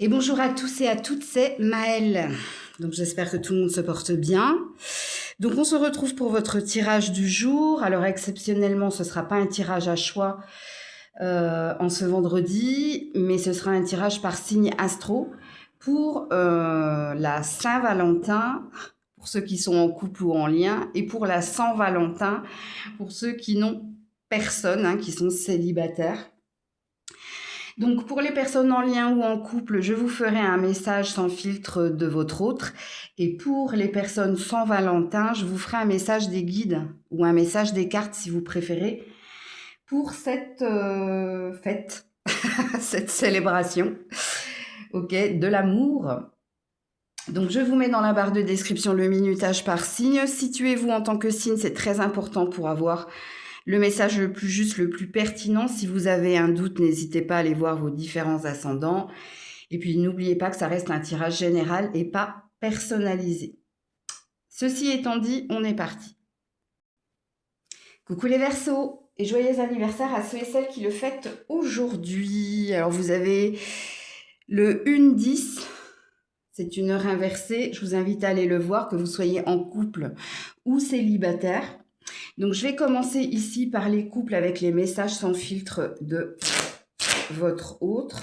Et bonjour à tous et à toutes, c'est Maëlle. Donc j'espère que tout le monde se porte bien. Donc on se retrouve pour votre tirage du jour. Alors exceptionnellement, ce ne sera pas un tirage à choix en ce vendredi, mais ce sera un tirage par signe astro pour la Saint-Valentin, pour ceux qui sont en couple ou en lien, et pour la Saint-Valentin, pour ceux qui n'ont personne, qui sont célibataires. Donc pour les personnes en lien ou en couple, je vous ferai un message sans filtre de votre autre. Et pour les personnes sans Valentin, je vous ferai un message des guides ou un message des cartes si vous préférez pour cette fête, cette célébration, de l'amour. Donc je vous mets dans la barre de description le minutage par signe. Situez-vous en tant que signe, c'est très important pour avoir le message le plus juste, le plus pertinent. Si vous avez un doute, n'hésitez pas à aller voir vos différents ascendants. Et puis n'oubliez pas que ça reste un tirage général et pas personnalisé. Ceci étant dit, on est parti. Coucou les Verseaux et joyeux anniversaire à ceux et celles qui le fêtent aujourd'hui. Alors vous avez le 1-10, c'est une heure inversée. Je vous invite à aller le voir, que vous soyez en couple ou célibataire. Donc, je vais commencer ici par les couples avec les messages sans filtre de votre autre.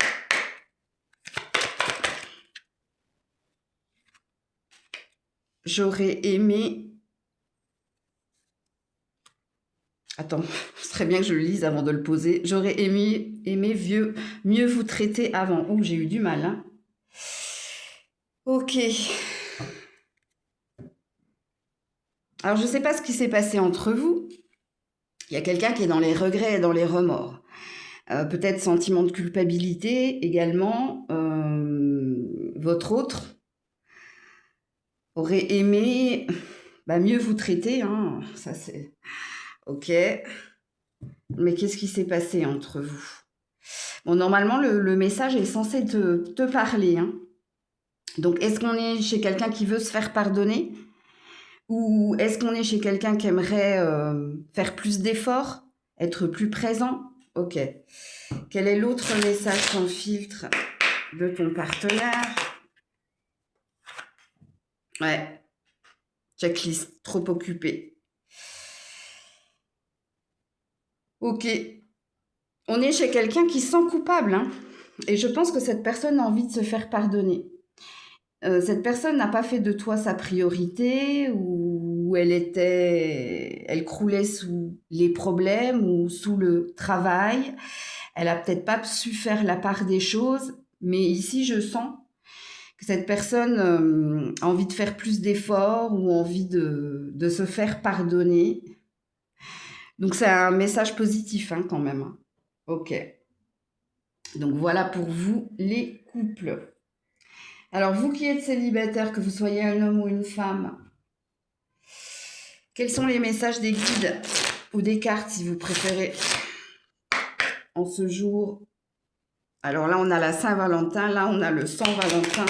J'aurais aimé... Attends, ce serait bien que je le lise avant de le poser. J'aurais aimé mieux vous traiter avant. Oh, j'ai eu du mal, hein. Ok. Alors, je ne sais pas ce qui s'est passé entre vous. Il y a quelqu'un qui est dans les regrets et dans les remords. Peut-être sentiment de culpabilité également. Votre autre aurait aimé mieux vous traiter. Hein. Ça, c'est... Ok. Mais qu'est-ce qui s'est passé entre vous? Bon, normalement, le message est censé te parler. Hein. Donc, est-ce qu'on est chez quelqu'un qui veut se faire pardonner? Ou est-ce qu'on est chez quelqu'un qui aimerait faire plus d'efforts, être plus présent? Ok. Quel est l'autre message sans filtre de ton partenaire? Ouais. Checklist, trop occupé. Ok. On est chez quelqu'un qui se sent coupable. Hein, et je pense que cette personne a envie de se faire pardonner. Cette personne n'a pas fait de toi sa priorité ou elle croulait sous les problèmes ou sous le travail. Elle a peut-être pas su faire la part des choses, mais ici je sens que cette personne a envie de faire plus d'efforts ou envie de se faire pardonner. Donc c'est un message positif quand même. Hein. Ok. Donc voilà pour vous les couples. Alors, vous qui êtes célibataire, que vous soyez un homme ou une femme, quels sont les messages des guides ou des cartes, si vous préférez, en ce jour? Alors là, on a la Saint-Valentin, là, on a le Saint-Valentin.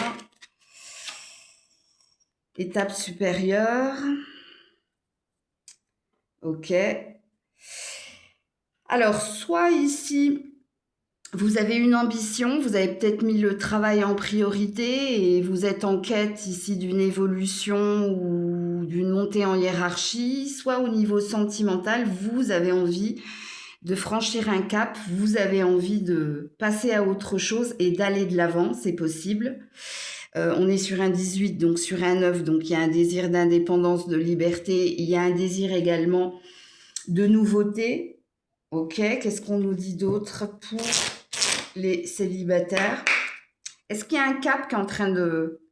Étape supérieure. Ok. Alors, soit ici... Vous avez une ambition, vous avez peut-être mis le travail en priorité et vous êtes en quête ici d'une évolution ou d'une montée en hiérarchie, soit au niveau sentimental, vous avez envie de franchir un cap, vous avez envie de passer à autre chose et d'aller de l'avant, c'est possible. On est sur un 18, donc sur un 9, donc il y a un désir d'indépendance, de liberté, il y a un désir également de nouveauté. Ok, qu'est-ce qu'on nous dit d'autre pour les célibataires? Est-ce qu'il y a un cap qui est en train de...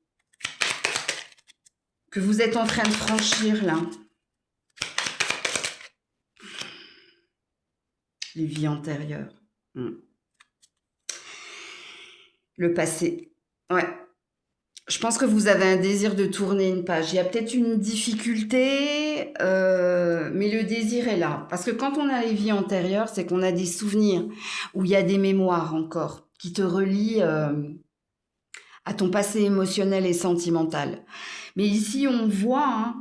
que vous êtes en train de franchir là? Les vies antérieures. Le passé. Ouais. Je pense que vous avez un désir de tourner une page. Il y a peut-être une difficulté, mais le désir est là. Parce que quand on a les vies antérieures, c'est qu'on a des souvenirs, où il y a des mémoires encore, qui te relient à ton passé émotionnel et sentimental. Mais ici, on voit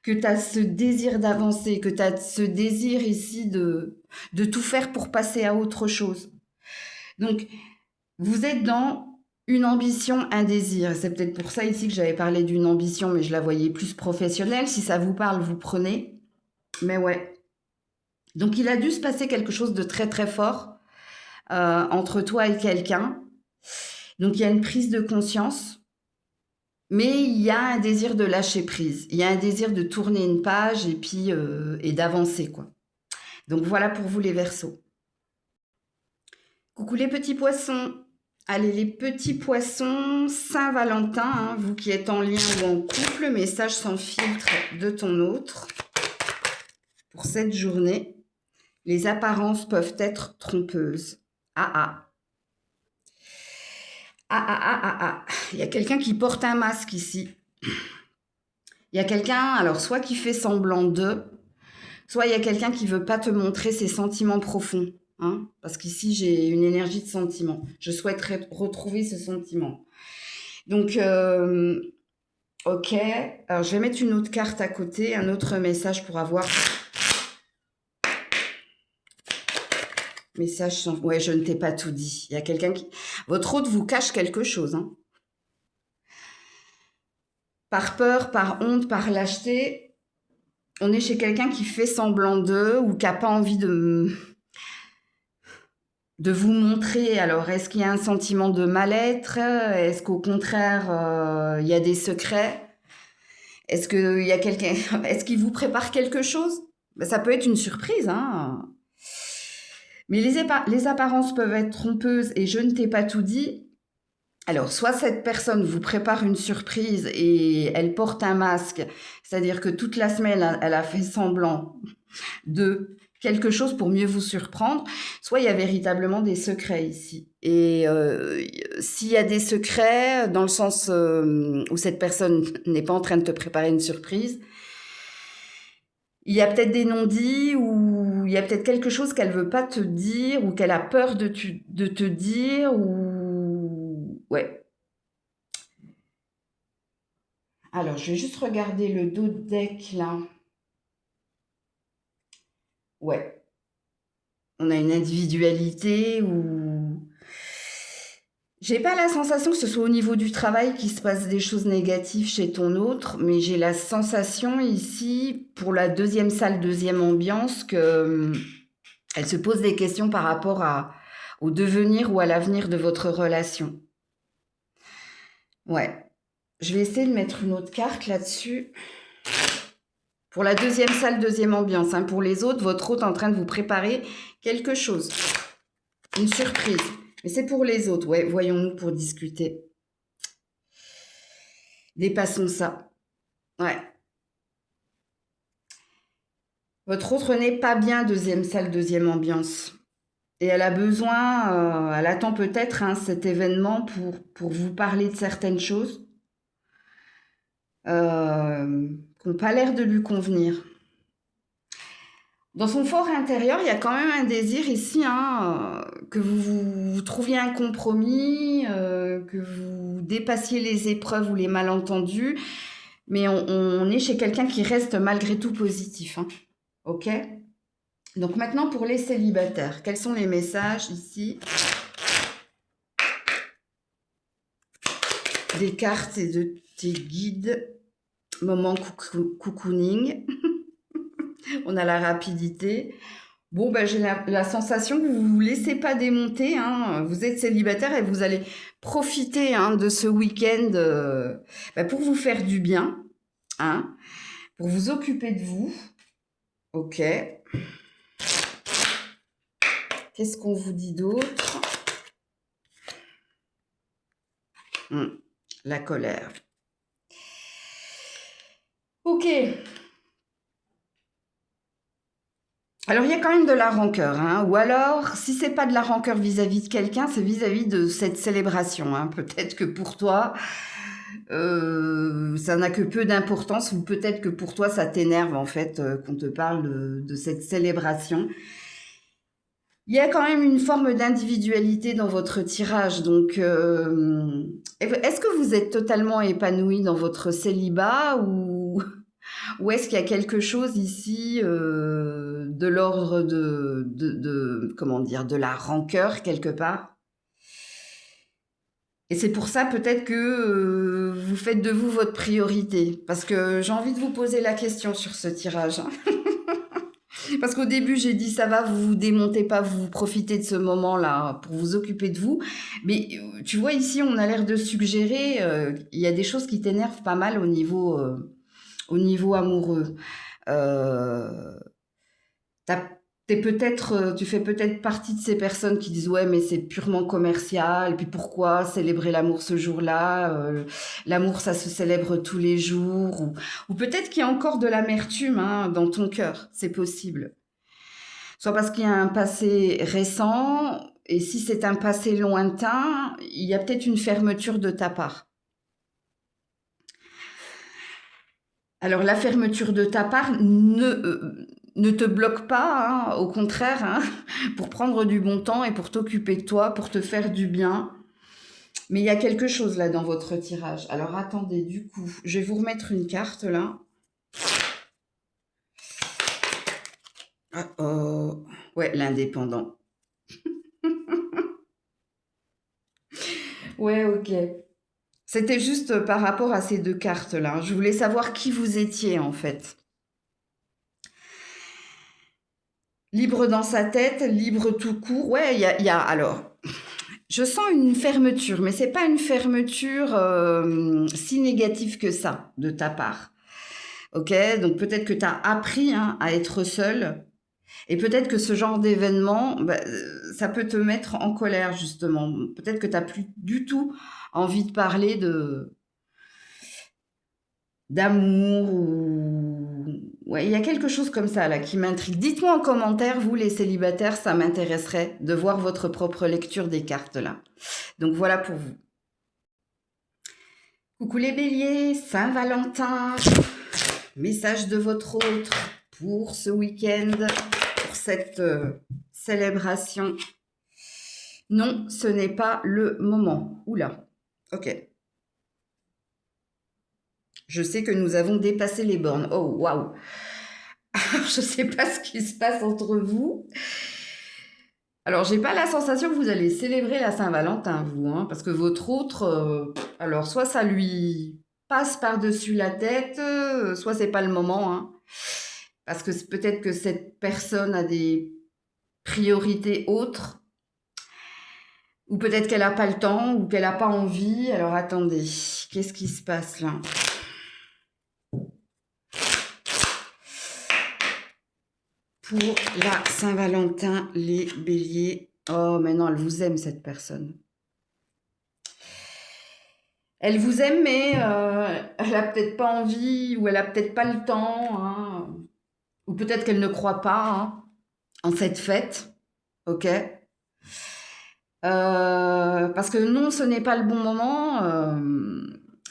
que tu as ce désir d'avancer, que tu as ce désir ici de tout faire pour passer à autre chose. Donc, vous êtes dans une ambition, un désir. C'est peut-être pour ça ici que j'avais parlé d'une ambition, mais je la voyais plus professionnelle. Si ça vous parle, vous prenez. Mais ouais. Donc il a dû se passer quelque chose de très très fort entre toi et quelqu'un. Donc il y a une prise de conscience, mais il y a un désir de lâcher prise. Il y a un désir de tourner une page et puis et d'avancer, quoi. Donc voilà pour vous les Verseaux. Coucou les petits poissons. Allez les petits poissons, Saint-Valentin, hein, vous qui êtes en lien ou en couple, message sans filtre de ton autre. Pour cette journée, les apparences peuvent être trompeuses. Ah ah. Ah ah ah ah ah. Il y a quelqu'un qui porte un masque ici. Il y a quelqu'un, alors soit qui fait semblant de, soit il y a quelqu'un qui veut pas te montrer ses sentiments profonds. Hein, parce qu'ici, j'ai une énergie de sentiment. Je souhaiterais retrouver ce sentiment. Donc, ok. Alors, je vais mettre une autre carte à côté, un autre message pour avoir... Message sans... Ouais, je ne t'ai pas tout dit. Il y a quelqu'un qui... Votre hôte vous cache quelque chose. Hein. Par peur, par honte, par lâcheté, on est chez quelqu'un qui fait semblant d'eux ou qui n'a pas envie de vous montrer. Alors, est-ce qu'il y a un sentiment de mal-être? Est-ce qu'au contraire, il y a des secrets? Est-ce qu'il y a quelqu'un... Est-ce qu'il vous prépare quelque chose? Ben, ça peut être une surprise, hein. Mais les apparences peuvent être trompeuses et je ne t'ai pas tout dit. Alors, soit cette personne vous prépare une surprise et elle porte un masque, c'est-à-dire que toute la semaine, elle a fait semblant de quelque chose pour mieux vous surprendre, soit il y a véritablement des secrets ici. Et s'il y a des secrets, dans le sens où cette personne n'est pas en train de te préparer une surprise, il y a peut-être des non-dits ou il y a peut-être quelque chose qu'elle veut pas te dire ou qu'elle a peur de te dire ou... Ouais. Alors, je vais juste regarder le dos de deck, là. Ouais. On a une individualité ou... J'ai pas la sensation que ce soit au niveau du travail qu'il se passe des choses négatives chez ton autre, mais j'ai la sensation ici, pour la deuxième salle, deuxième ambiance, que elle se pose des questions par rapport au devenir ou à l'avenir de votre relation. Ouais. Je vais essayer de mettre une autre carte là-dessus. Pour la deuxième salle, deuxième ambiance. Hein. Pour les autres, votre hôte est en train de vous préparer quelque chose. Une surprise. Mais c'est pour les autres. Ouais, voyons-nous pour discuter. Dépassons ça. Ouais. Votre autre n'est pas bien, deuxième salle, deuxième ambiance. Et elle a besoin, elle attend peut-être hein, cet événement pour vous parler de certaines choses qui n'ont pas l'air de lui convenir. Dans son fort intérieur, il y a quand même un désir ici, hein, que vous trouviez un compromis, que vous dépassiez les épreuves ou les malentendus, mais on est chez quelqu'un qui reste malgré tout positif. Hein. Ok? Donc maintenant, pour les célibataires, quels sont les messages ici? Des cartes et de tes guides. Moment cocooning. On a la rapidité. Bon, ben, j'ai la sensation que vous ne vous laissez pas démonter. Hein. Vous êtes célibataire et vous allez profiter hein, de ce week-end pour vous faire du bien, hein, pour vous occuper de vous. Ok. Qu'est-ce qu'on vous dit d'autre? La colère. Ok. Alors, il y a quand même de la rancœur, hein. Ou alors, si c'est pas de la rancœur vis-à-vis de quelqu'un, c'est vis-à-vis de cette célébration. Hein. Peut-être que pour toi, ça n'a que peu d'importance, ou peut-être que pour toi, ça t'énerve, en fait, qu'on te parle de cette célébration. Il y a quand même une forme d'individualité dans votre tirage. Donc, est-ce que vous êtes totalement épanoui dans votre célibat ou est-ce qu'il y a quelque chose ici de l'ordre comment dire, de la rancœur quelque part? Et c'est pour ça peut-être que vous faites de vous votre priorité. Parce que j'ai envie de vous poser la question sur ce tirage, hein. Parce qu'au début, j'ai dit ça va, vous vous démontez pas, vous profitez de ce moment-là pour vous occuper de vous. Mais tu vois, ici, on a l'air de suggérer, il y a des choses qui t'énervent pas mal au niveau amoureux. Euh, tu fais peut-être partie de ces personnes qui disent ouais mais c'est purement commercial, et puis pourquoi célébrer l'amour ce jour-là, l'amour ça se célèbre tous les jours, ou peut-être qu'il y a encore de l'amertume hein, dans ton cœur, c'est possible. Soit parce qu'il y a un passé récent, et si c'est un passé lointain, il y a peut-être une fermeture de ta part. Alors la fermeture de ta part ne te bloque pas, hein, au contraire, hein, pour prendre du bon temps et pour t'occuper de toi, pour te faire du bien. Mais il y a quelque chose là dans votre tirage. Alors attendez, du coup, je vais vous remettre une carte là. Ah, oh. Ouais, l'indépendant. Ouais, ok. C'était juste par rapport à ces deux cartes là. Je voulais savoir qui vous étiez en fait. Libre dans sa tête, libre tout court. Ouais, alors, je sens une fermeture, mais c'est pas une fermeture si négative que ça de ta part. Ok, donc peut-être que tu as appris hein, à être seule, et peut-être que ce genre d'événement, bah, ça peut te mettre en colère justement. Peut-être que tu n'as plus du tout envie de parler d'amour ou ouais, il y a quelque chose comme ça là qui m'intrigue. Dites-moi en commentaire, vous les célibataires, ça m'intéresserait de voir votre propre lecture des cartes là. Donc voilà pour vous. Coucou les béliers, Saint-Valentin, message de votre autre pour ce week-end, pour cette célébration. Non, ce n'est pas le moment. Oula, ok. Je sais que nous avons dépassé les bornes. Oh, waouh. Je ne sais pas ce qui se passe entre vous. Alors, j'ai pas la sensation que vous allez célébrer la Saint-Valentin, vous, hein, parce que votre autre, alors soit ça lui passe par-dessus la tête, soit c'est pas le moment, hein, parce que peut-être que cette personne a des priorités autres, ou peut-être qu'elle n'a pas le temps, ou qu'elle n'a pas envie. Alors attendez, qu'est-ce qui se passe là? Pour la Saint-Valentin, les béliers. Oh, mais non, elle vous aime, cette personne. Elle vous aime, mais elle a peut-être pas envie, ou elle a peut-être pas le temps, hein, ou peut-être qu'elle ne croit pas hein, en cette fête, ok parce que non, ce n'est pas le bon moment.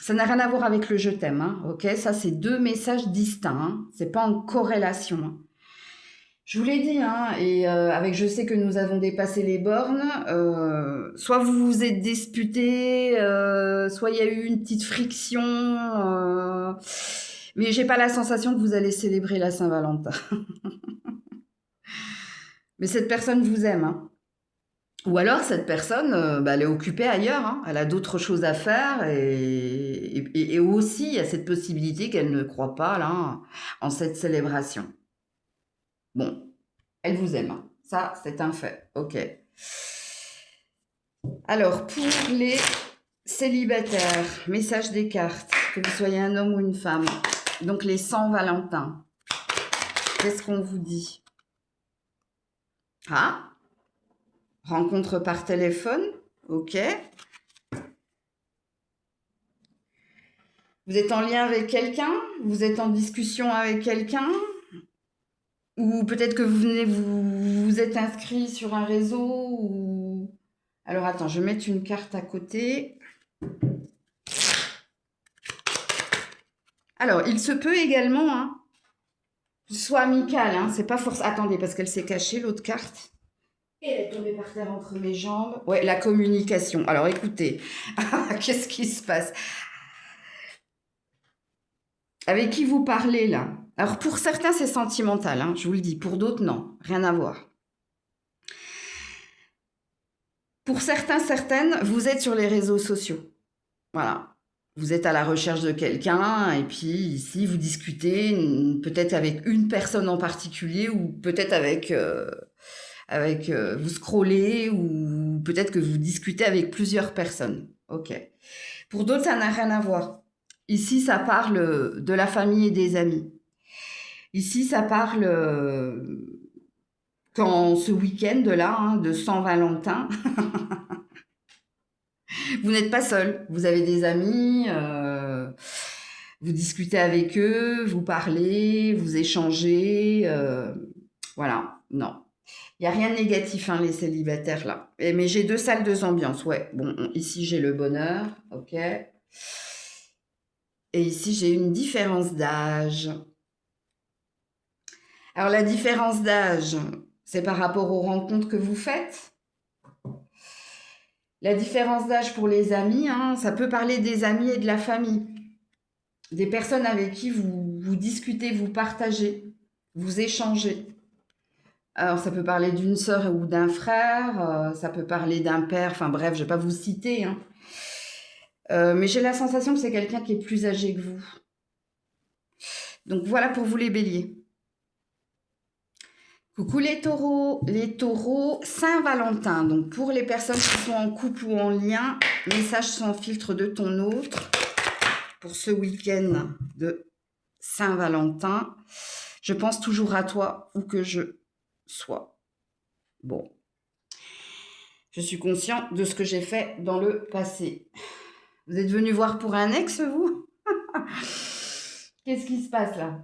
Ça n'a rien à voir avec le je t'aime, hein, ok. Ça, c'est deux messages distincts. Hein, c'est pas en corrélation. Hein. Je vous l'ai dit, hein, et avec je sais que nous avons dépassé les bornes, soit vous vous êtes disputés, soit il y a eu une petite friction, mais j'ai pas la sensation que vous allez célébrer la Saint-Valentin. Mais cette personne vous aime, hein. Ou alors cette personne, bah, elle est occupée ailleurs, hein, elle a d'autres choses à faire, et aussi il y a cette possibilité qu'elle ne croit pas là en cette célébration. Bon, elle vous aime. Hein. Ça, c'est un fait. Ok. Alors, pour les célibataires, message des cartes, que vous soyez un homme ou une femme. Donc, les Saint-Valentin. Qu'est-ce qu'on vous dit? Ah, rencontre par téléphone. Ok. Vous êtes en lien avec quelqu'un? Vous êtes en discussion avec quelqu'un? Ou peut-être que vous êtes inscrit sur un réseau ou... Alors attends, je vais mettre une carte à côté. Alors, il se peut également, hein, soit amical, hein, c'est pas forcément... Attendez, parce qu'elle s'est cachée, l'autre carte. Et elle est tombée par terre entre mes jambes. Ouais, la communication. Alors écoutez, qu'est-ce qui se passe? Avec qui vous parlez là? Alors pour certains, c'est sentimental, hein, je vous le dis. Pour d'autres, non. Rien à voir. Pour certains, certaines, vous êtes sur les réseaux sociaux. Voilà. Vous êtes à la recherche de quelqu'un et puis ici, vous discutez peut-être avec une personne en particulier ou peut-être avec vous scrollez ou peut-être que vous discutez avec plusieurs personnes. Ok. Pour d'autres, ça n'a rien à voir. Ici, ça parle de la famille et des amis. Ici, ça parle quand ce week-end-là, hein, de Saint-Valentin, vous n'êtes pas seul. Vous avez des amis, vous discutez avec eux, vous parlez, vous échangez. Voilà, non. Il n'y a rien de négatif, hein, les célibataires, là. Mais j'ai 2 salles, 2 ambiances, ouais. Bon, ici, j'ai le bonheur, ok. Et ici, j'ai une différence d'âge. Alors, la différence d'âge, c'est par rapport aux rencontres que vous faites. La différence d'âge pour les amis, hein, ça peut parler des amis et de la famille. Des personnes avec qui vous discutez, vous partagez, vous échangez. Alors, ça peut parler d'une sœur ou d'un frère, ça peut parler d'un père, enfin bref, je ne vais pas vous citer, hein. Mais j'ai la sensation que c'est quelqu'un qui est plus âgé que vous. Donc voilà pour vous les béliers. Coucou les taureaux, Saint-Valentin. Donc pour les personnes qui sont en couple ou en lien, message sans filtre de ton autre pour ce week-end de Saint-Valentin. Je pense toujours à toi où que je sois. Bon. Je suis conscient de ce que j'ai fait dans le passé. Vous êtes venu voir pour un ex, vous? Qu'est-ce qui se passe là?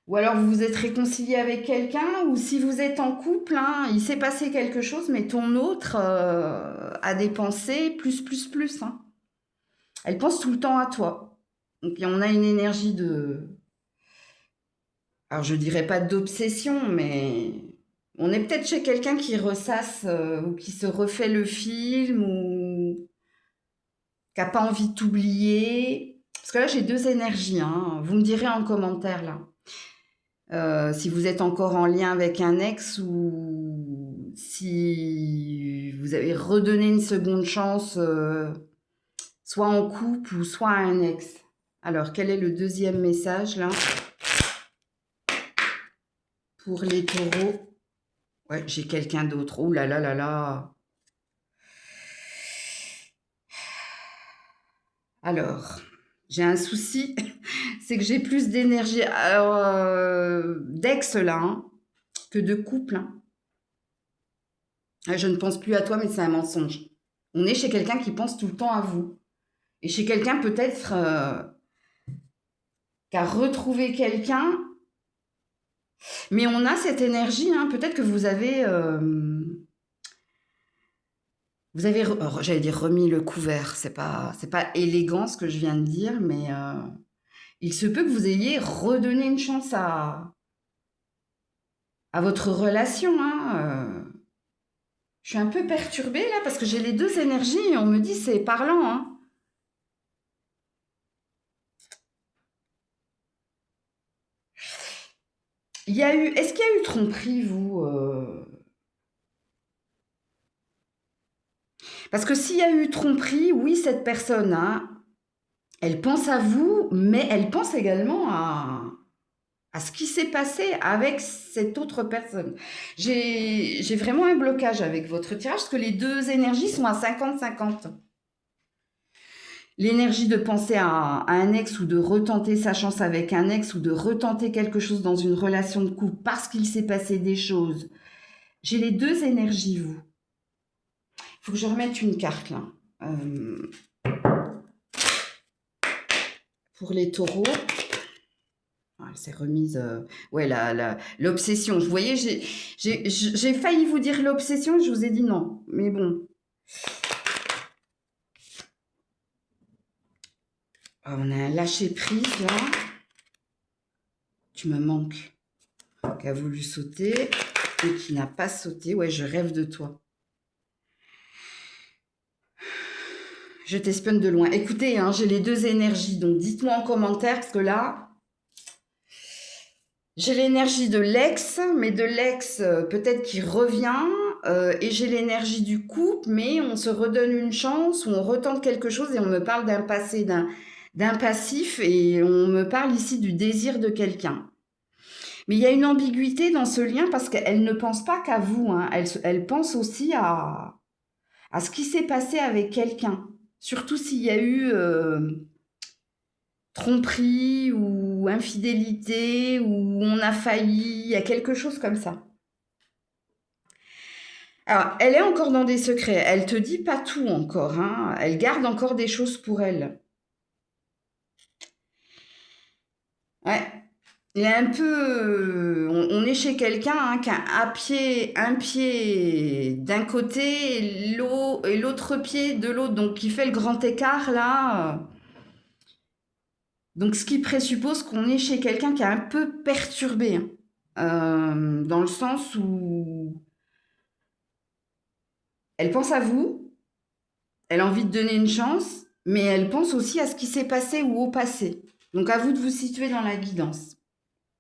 Ou alors vous vous êtes réconcilié avec quelqu'un, ou si vous êtes en couple, hein, il s'est passé quelque chose, mais ton autre a des pensées plus, hein. Elle pense tout le temps à toi. Donc on a une énergie de... Alors je dirais pas d'obsession, mais on est peut-être chez quelqu'un qui ressasse ou qui se refait le film ou qui n'a pas envie de t'oublier. Parce que là j'ai 2 énergies, hein. Vous me direz en commentaire là. Si vous êtes encore en lien avec un ex ou si vous avez redonné une seconde chance, soit en couple ou soit à un ex. Alors, quel est le deuxième message là pour les taureaux? Ouais, j'ai quelqu'un d'autre. Oh là là là là. Alors, j'ai un souci, c'est que j'ai plus d'énergie d'ex là, hein, que de couple, hein. Je ne pense plus à toi, mais c'est un mensonge. On est chez quelqu'un qui pense tout le temps à vous. Et chez quelqu'un peut-être qui a retrouvé quelqu'un. Mais on a cette énergie, hein, peut-être que vous avez j'allais dire remis le couvert. C'est pas élégant ce que je viens de dire, mais il se peut que vous ayez redonné une chance à votre relation, hein. Je suis un peu perturbée là parce que j'ai les 2 énergies et on me dit c'est parlant, hein. Est-ce qu'il y a eu tromperie, vous Parce que s'il y a eu tromperie, oui, cette personne, hein, elle pense à vous, mais elle pense également à ce qui s'est passé avec cette autre personne. J'ai vraiment un blocage avec votre tirage parce que les 2 énergies sont à 50-50. L'énergie de penser à un ex ou de retenter sa chance avec un ex ou de retenter quelque chose dans une relation de couple parce qu'il s'est passé des choses. J'ai les 2 énergies, vous. Il faut que je remette une carte là. Pour les taureaux. Elle s'est remise... ouais, l'obsession. Vous voyez, j'ai failli vous dire l'obsession, je vous ai dit non. Mais bon. On a un lâcher-prise, là. Tu me manques. Qui a voulu sauter et qui n'a pas sauté. Ouais, je rêve de toi. Je t'espionne de loin. Écoutez, hein, j'ai les 2 énergies, donc dites-moi en commentaire, parce que là... J'ai l'énergie de l'ex, mais de l'ex, peut-être qui revient, et j'ai l'énergie du couple, mais on se redonne une chance, ou on retente quelque chose et on me parle d'un passé, d'un passif, et on me parle ici du désir de quelqu'un. Mais il y a une ambiguïté dans ce lien parce qu'elle ne pense pas qu'à vous, hein. Elle pense aussi à ce qui s'est passé avec quelqu'un. Surtout s'il y a eu tromperie ou infidélité ou on a failli, il y a quelque chose comme ça. Alors, elle est encore dans des secrets. Elle te dit pas tout encore, hein. Elle garde encore des choses pour elle. Ouais. Il est un peu, on est chez quelqu'un hein, qui a un pied d'un côté et l'autre pied de l'autre, donc qui fait le grand écart là. Donc, ce qui présuppose qu'on est chez quelqu'un qui est un peu perturbé, hein. Dans le sens où elle pense à vous, elle a envie de donner une chance, mais elle pense aussi à ce qui s'est passé ou au passé. Donc, à vous de vous situer dans la guidance.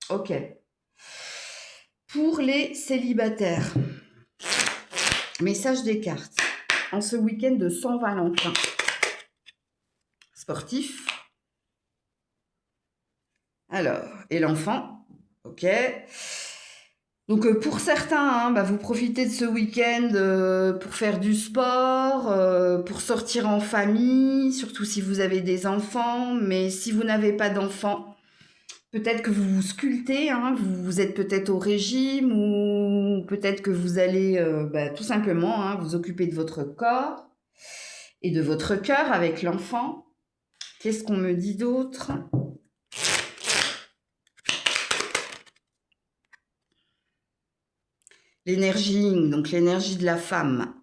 Ok. Pour les célibataires, message des cartes. En ce week-end de Saint-Valentin, sportif. Alors, et l'enfant, ok. Donc pour certains, hein, vous profitez de ce week-end pour faire du sport, pour sortir en famille, surtout si vous avez des enfants. Mais si vous n'avez pas d'enfants, peut-être que vous vous sculptez, hein, vous êtes peut-être au régime ou peut-être que vous allez tout simplement hein, vous occuper de votre corps et de votre cœur avec l'enfant. Qu'est-ce qu'on me dit d'autre ? L'énergie yin, donc l'énergie de la femme,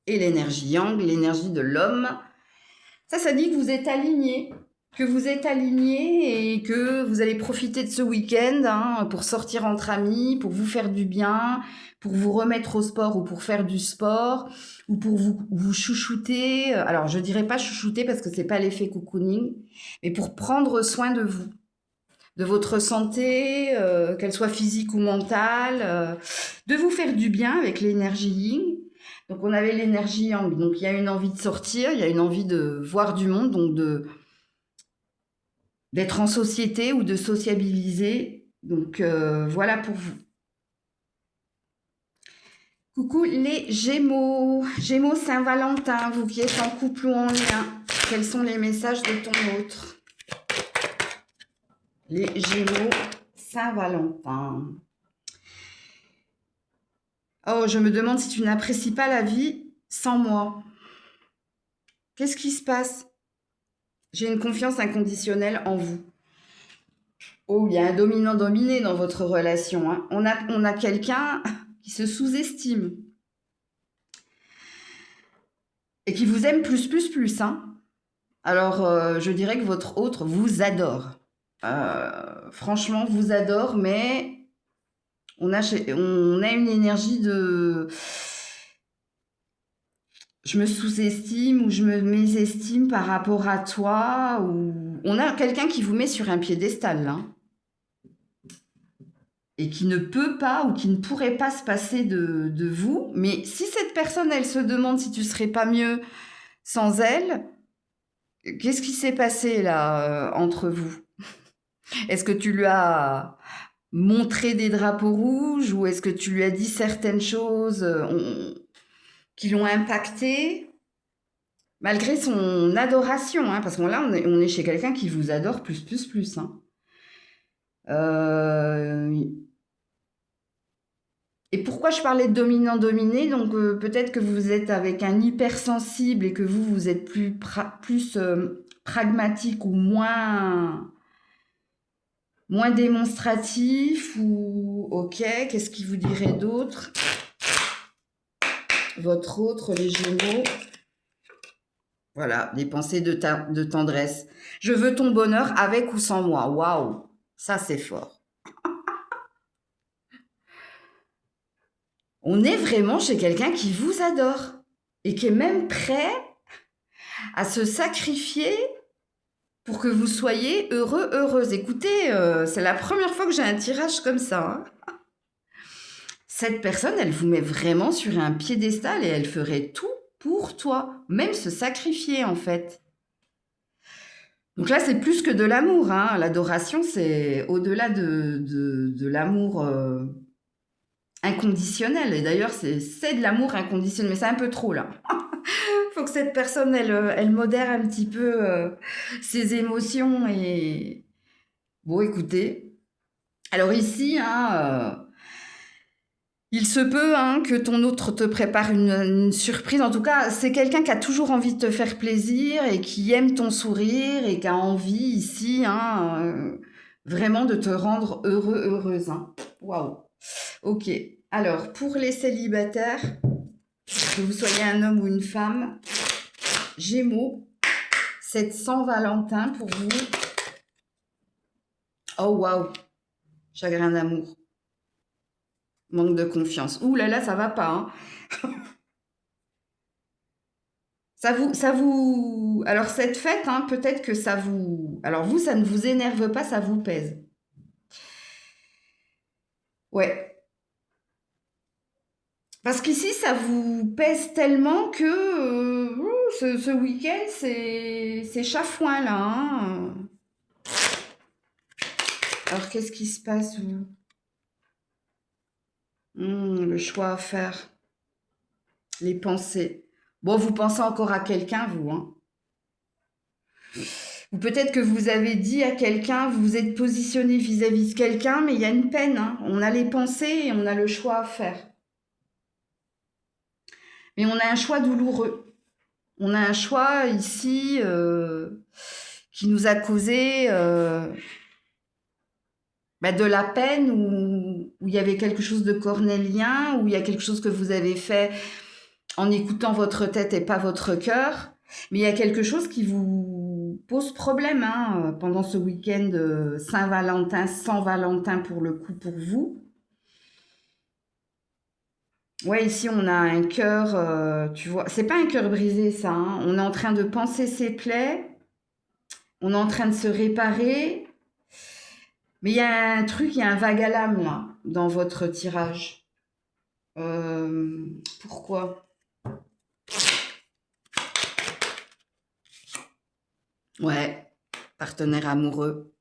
et l'énergie yang, l'énergie de l'homme. Ça dit que vous êtes alignés, et que vous allez profiter de ce week-end hein, pour sortir entre amis, pour vous faire du bien, pour vous remettre au sport ou pour faire du sport, ou pour vous chouchouter. Alors, je dirais pas chouchouter parce que c'est pas l'effet cocooning, mais pour prendre soin de vous, de votre santé, qu'elle soit physique ou mentale, de vous faire du bien avec l'énergie yin. Donc on avait l'énergie yang, donc il y a une envie de sortir, il y a une envie de voir du monde, donc d'être en société ou de sociabiliser. Donc voilà pour vous. Coucou les Gémeaux, Gémeaux Saint-Valentin, vous qui êtes en couple ou en lien, quels sont les messages de ton autre ? Les Gémeaux Saint-Valentin. Oh, je me demande si tu n'apprécies pas la vie sans moi. Qu'est-ce qui se passe ? J'ai une confiance inconditionnelle en vous. Oh, il y a un dominant-dominé dans votre relation, hein. On a quelqu'un qui se sous-estime et qui vous aime plus, hein. Alors, je dirais que votre autre vous adore. Franchement, vous adore, mais on a une énergie de... Je me sous-estime ou je me mésestime par rapport à toi. Ou... On a quelqu'un qui vous met sur un piédestal, là. Et qui ne peut pas ou qui ne pourrait pas se passer de vous. Mais si cette personne, elle se demande si tu serais pas mieux sans elle, qu'est-ce qui s'est passé là entre vous ? Est-ce que tu lui as montré des drapeaux rouges ou est-ce que tu lui as dit certaines choses qui l'ont impacté malgré son adoration, hein, parce que là on est chez quelqu'un qui vous adore plus, hein. Et pourquoi je parlais de dominant-dominé ? Donc peut-être que vous êtes avec un hypersensible et que vous êtes plus pragmatique ou moins démonstratif ou ok, qu'est-ce qui vous dirait d'autre ? Votre autre, les Gémeaux. Voilà, des pensées de tendresse. Je veux ton bonheur avec ou sans moi. Waouh, ça c'est fort. On est vraiment chez quelqu'un qui vous adore et qui est même prêt à se sacrifier pour que vous soyez heureux, heureuse. Écoutez, c'est la première fois que j'ai un tirage comme ça, hein. Cette personne, elle vous met vraiment sur un piédestal et elle ferait tout pour toi, même se sacrifier en fait. Donc là, c'est plus que de l'amour, hein. L'adoration, c'est au-delà de l'amour inconditionnel. Et d'ailleurs, c'est de l'amour inconditionnel, mais c'est un peu trop là. Faut que cette personne, elle modère un petit peu ses émotions. Et bon, écoutez. Alors ici, hein, il se peut hein, que ton autre te prépare une surprise. En tout cas, c'est quelqu'un qui a toujours envie de te faire plaisir et qui aime ton sourire et qui a envie ici hein, vraiment de te rendre heureux, heureuse. Hein. Waouh. Ok. Alors, pour les célibataires, que vous soyez un homme ou une femme, Gémeaux, c'est Saint-Valentin pour vous. Oh waouh. Chagrin d'amour. Manque de confiance. Ouh là là, ça va pas. Hein. Ça vous... Alors cette fête, hein, peut-être que ça vous... Alors vous, ça ne vous énerve pas, ça vous pèse. Ouais. Parce qu'ici, ça vous pèse tellement que ce week-end, c'est chafouin là. Hein. Alors qu'est-ce qui se passe vous le choix à faire. Les pensées. Bon, vous pensez encore à quelqu'un, vous. Hein. Ou peut-être que vous avez dit à quelqu'un, vous vous êtes positionné vis-à-vis de quelqu'un, mais il y a une peine. Hein. On a les pensées et on a le choix à faire. Mais on a un choix douloureux. On a un choix ici qui nous a causé de la peine, où il y avait quelque chose de cornélien, où il y a quelque chose que vous avez fait en écoutant votre tête et pas votre cœur. Mais il y a quelque chose qui vous pose problème hein, pendant ce week-end Saint-Valentin, sans Valentin pour le coup pour vous. Ouais, ici on a un cœur, tu vois, c'est pas un cœur brisé ça, hein. On est en train de panser ses plaies, on est en train de se réparer, mais il y a un truc, il y a un vague à l'âme là, dans votre tirage. Pourquoi? Ouais, partenaire amoureux.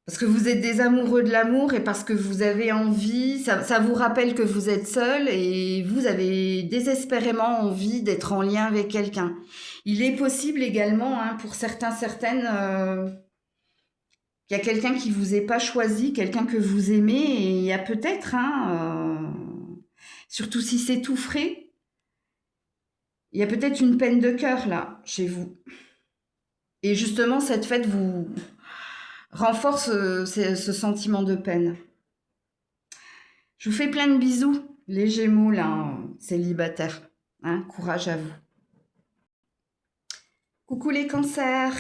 Parce que vous êtes des amoureux de l'amour et parce que vous avez envie, ça vous rappelle que vous êtes seul et vous avez désespérément envie d'être en lien avec quelqu'un. Il est possible également, hein, pour certains, certaines, qu'il y a quelqu'un qui vous ait pas choisi, quelqu'un que vous aimez et il y a peut-être, hein, surtout si c'est tout frais, il y a peut-être une peine de cœur là, chez vous. Et justement, cette fête vous renforce ce sentiment de peine. Je vous fais plein de bisous, les Gémeaux, là, célibataires. Hein, courage à vous. Coucou les cancers.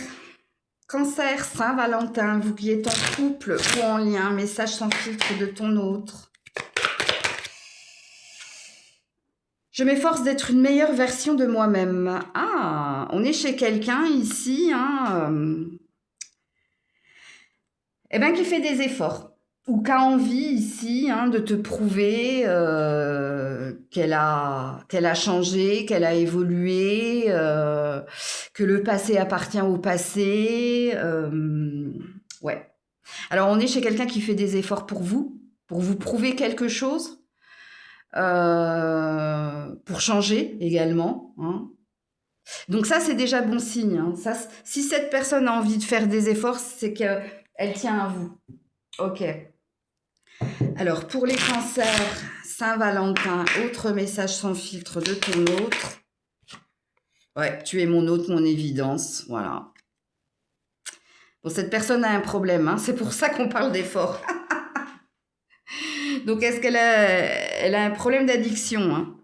Cancer, Saint-Valentin, vous qui êtes en couple ou en lien, message sans filtre de ton autre. Je m'efforce d'être une meilleure version de moi-même. Ah, on est chez quelqu'un ici, hein, qui fait des efforts. Ou qui a envie ici hein, de te prouver qu'elle a changé, qu'elle a évolué, que le passé appartient au passé. Ouais. Alors, on est chez quelqu'un qui fait des efforts pour vous prouver quelque chose, pour changer également. Hein. Donc ça, c'est déjà bon signe. Hein. Ça, si cette personne a envie de faire des efforts, c'est qu'elle tient à vous. Ok. Alors, pour les cancers, Saint-Valentin, autre message sans filtre de ton autre. Ouais, tu es mon autre, mon évidence. Voilà. Bon, cette personne a un problème. Hein, c'est pour ça qu'on parle d'effort. Donc, est-ce qu'elle a un problème d'addiction hein.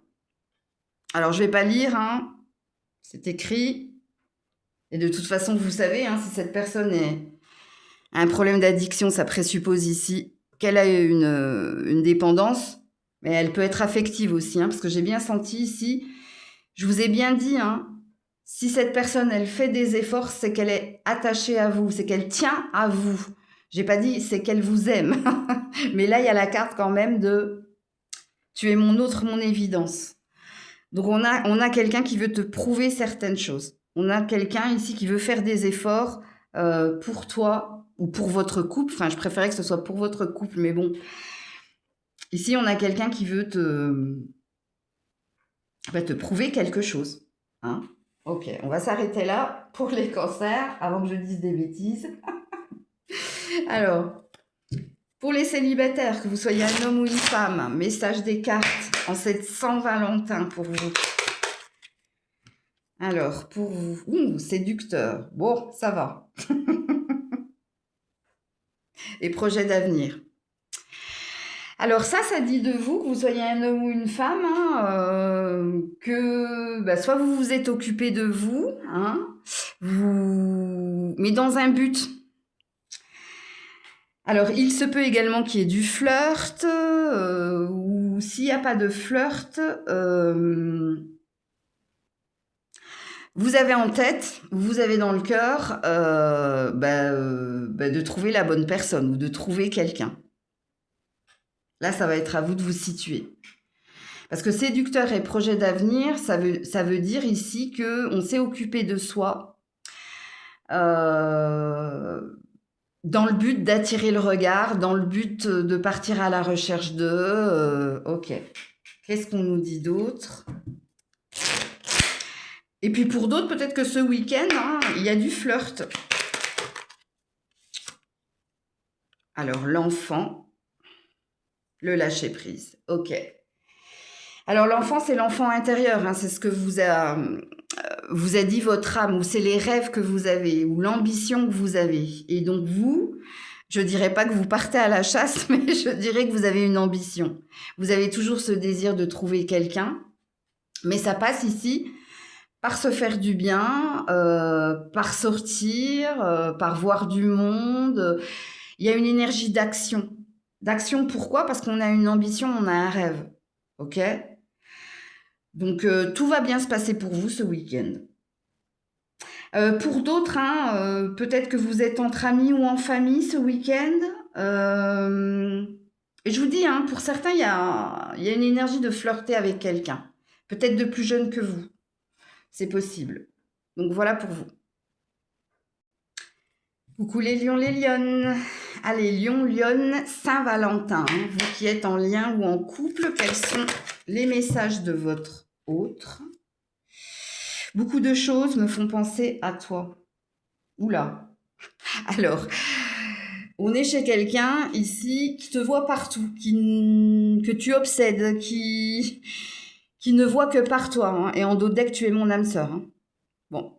Alors, je ne vais pas lire. Hein, c'est écrit. Et de toute façon, vous savez, hein, si cette personne a un problème d'addiction, ça présuppose ici qu'elle a une dépendance, mais elle peut être affective aussi, hein, parce que j'ai bien senti ici, je vous ai bien dit, hein, Si cette personne, elle fait des efforts, c'est qu'elle est attachée à vous, c'est qu'elle tient à vous. J'ai pas dit c'est qu'elle vous aime, mais là, il y a la carte quand même de tu es mon autre, mon évidence. Donc, on a quelqu'un qui veut te prouver certaines choses. On a quelqu'un ici qui veut faire des efforts pour toi ou pour votre couple. Enfin, je préférais que ce soit pour votre couple, mais bon. Ici, on a quelqu'un qui veut te prouver quelque chose. Hein. Ok, on va s'arrêter là pour les cancers avant que je dise des bêtises. Alors, pour les célibataires, que vous soyez un homme ou une femme, message des cartes en cette Saint-Valentin pour vous. Alors, pour vous, séducteur. Bon, ça va. Et projet d'avenir. Alors ça dit de vous, que vous soyez un homme ou une femme, hein, que soit vous vous êtes occupé de vous, hein, mais dans un but. Alors, il se peut également qu'il y ait du flirt, ou s'il n'y a pas de flirt, vous avez en tête, vous avez dans le cœur de trouver la bonne personne ou de trouver quelqu'un. Là, ça va être à vous de vous situer. Parce que séducteur et projet d'avenir, ça veut dire ici qu'on s'est occupé de soi dans le but d'attirer le regard, dans le but de partir à la recherche de... ok. Qu'est-ce qu'on nous dit d'autre ? Et puis pour d'autres, peut-être que ce week-end, hein, il y a du flirt. Alors, l'enfant, le lâcher-prise. Ok. Alors, l'enfant, c'est l'enfant intérieur. Hein, c'est ce que vous a dit votre âme, ou c'est les rêves que vous avez, ou l'ambition que vous avez. Et donc, vous, je dirais pas que vous partez à la chasse, mais je dirais que vous avez une ambition. Vous avez toujours ce désir de trouver quelqu'un. Mais ça passe ici par se faire du bien, par sortir, par voir du monde. Il y a une énergie d'action. D'action, pourquoi ? Parce qu'on a une ambition, on a un rêve. Ok ? Donc, tout va bien se passer pour vous ce week-end. Pour d'autres, hein, peut-être que vous êtes entre amis ou en famille ce week-end. Et je vous dis, hein, pour certains, il y a une énergie de flirter avec quelqu'un. Peut-être de plus jeune que vous. C'est possible. Donc voilà pour vous. Coucou les lions, les lionnes. Allez, lion, lionne, Saint-Valentin. Hein. Vous qui êtes en lien ou en couple, quels sont les messages de votre autre ? Beaucoup de choses me font penser à toi. Oula. Alors, on est chez quelqu'un ici qui te voit partout, que tu obsèdes, qui ne voit que par toi. Hein, et en d'autres decks, tu es mon âme sœur. Hein. Bon.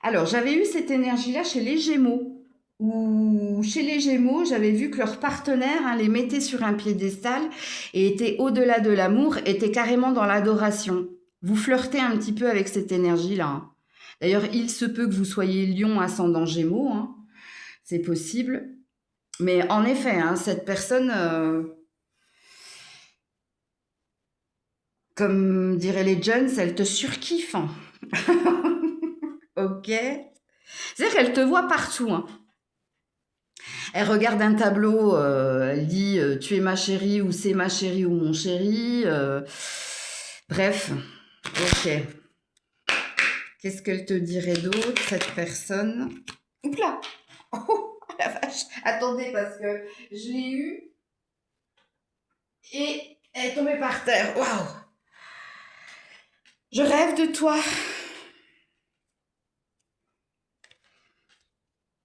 Alors, j'avais eu cette énergie-là chez les Gémeaux. Où chez les Gémeaux, j'avais vu que leur partenaire hein, les mettait sur un piédestal et était au-delà de l'amour, était carrément dans l'adoration. Vous flirtez un petit peu avec cette énergie-là. Hein. D'ailleurs, il se peut que vous soyez lion ascendant Gémeaux. Hein. C'est possible. Mais en effet, hein, cette personne, comme diraient les Jones, elle te surkiffe. Hein. Ok. C'est-à-dire qu'elle te voit partout. Hein. Elle regarde un tableau, elle dit tu es ma chérie ou c'est ma chérie ou mon chéri. Bref, ok. Qu'est-ce qu'elle te dirait d'autre, cette personne ? Oups là. Oh la vache. Attendez, parce que je l'ai eue et elle est tombée par terre. Waouh. Je rêve de toi.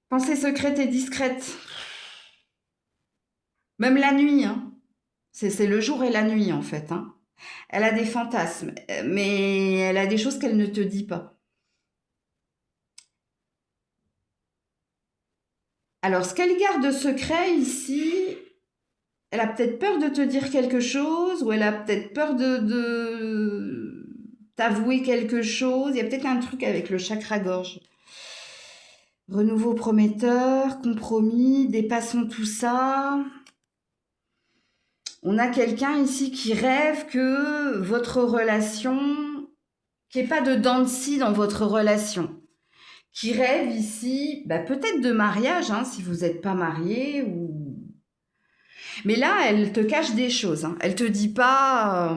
Pensée secrète et discrète. Même la nuit, hein. C'est le jour et la nuit, en fait. Hein. Elle a des fantasmes, mais elle a des choses qu'elle ne te dit pas. Alors, ce qu'elle garde secret ici, elle a peut-être peur de te dire quelque chose, ou elle a peut-être peur de t'avouer quelque chose. Il y a peut-être un truc avec le chakra-gorge. Renouveau prometteur, compromis, dépassons tout ça. On a quelqu'un ici qui rêve que votre relation, qu'il n'y ait pas de dents de scie dans votre relation. Qui rêve ici, bah, peut-être de mariage, hein, si vous n'êtes pas marié. Ou... Mais là, elle te cache des choses. Hein. Elle te dit pas...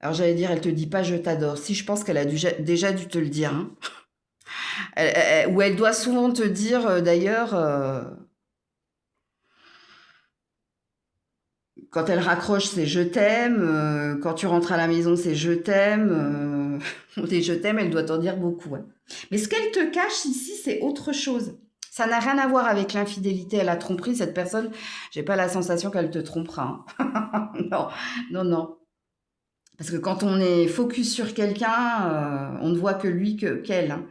Alors j'allais dire, elle te dit pas je t'adore. Si, je pense qu'elle a déjà dû te le dire. Hein. Ou elle doit souvent te dire, d'ailleurs... Quand elle raccroche, c'est je t'aime. Quand tu rentres à la maison, c'est je t'aime. Des je t'aime, elle doit t'en dire beaucoup. Ouais. Mais ce qu'elle te cache ici, c'est autre chose. Ça n'a rien à voir avec l'infidélité et la tromperie. Cette personne, j'ai pas la sensation qu'elle te trompera. Hein. Non, non, non. Parce que quand on est focus sur quelqu'un, on ne voit que lui, qu'elle. Hein.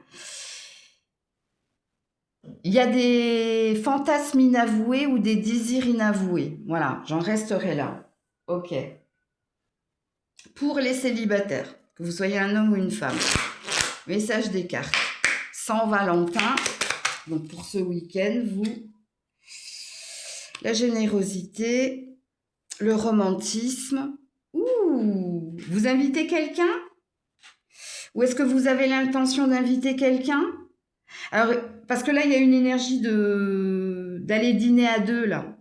Il y a des fantasmes inavoués ou des désirs inavoués. Voilà, j'en resterai là. Ok. Pour les célibataires, que vous soyez un homme ou une femme, message des cartes. Saint Valentin, donc pour ce week-end, vous, la générosité, le romantisme. Ouh, vous invitez quelqu'un? Ou est-ce que vous avez l'intention d'inviter quelqu'un? Alors, parce que là, il y a une énergie d'aller dîner à deux, là.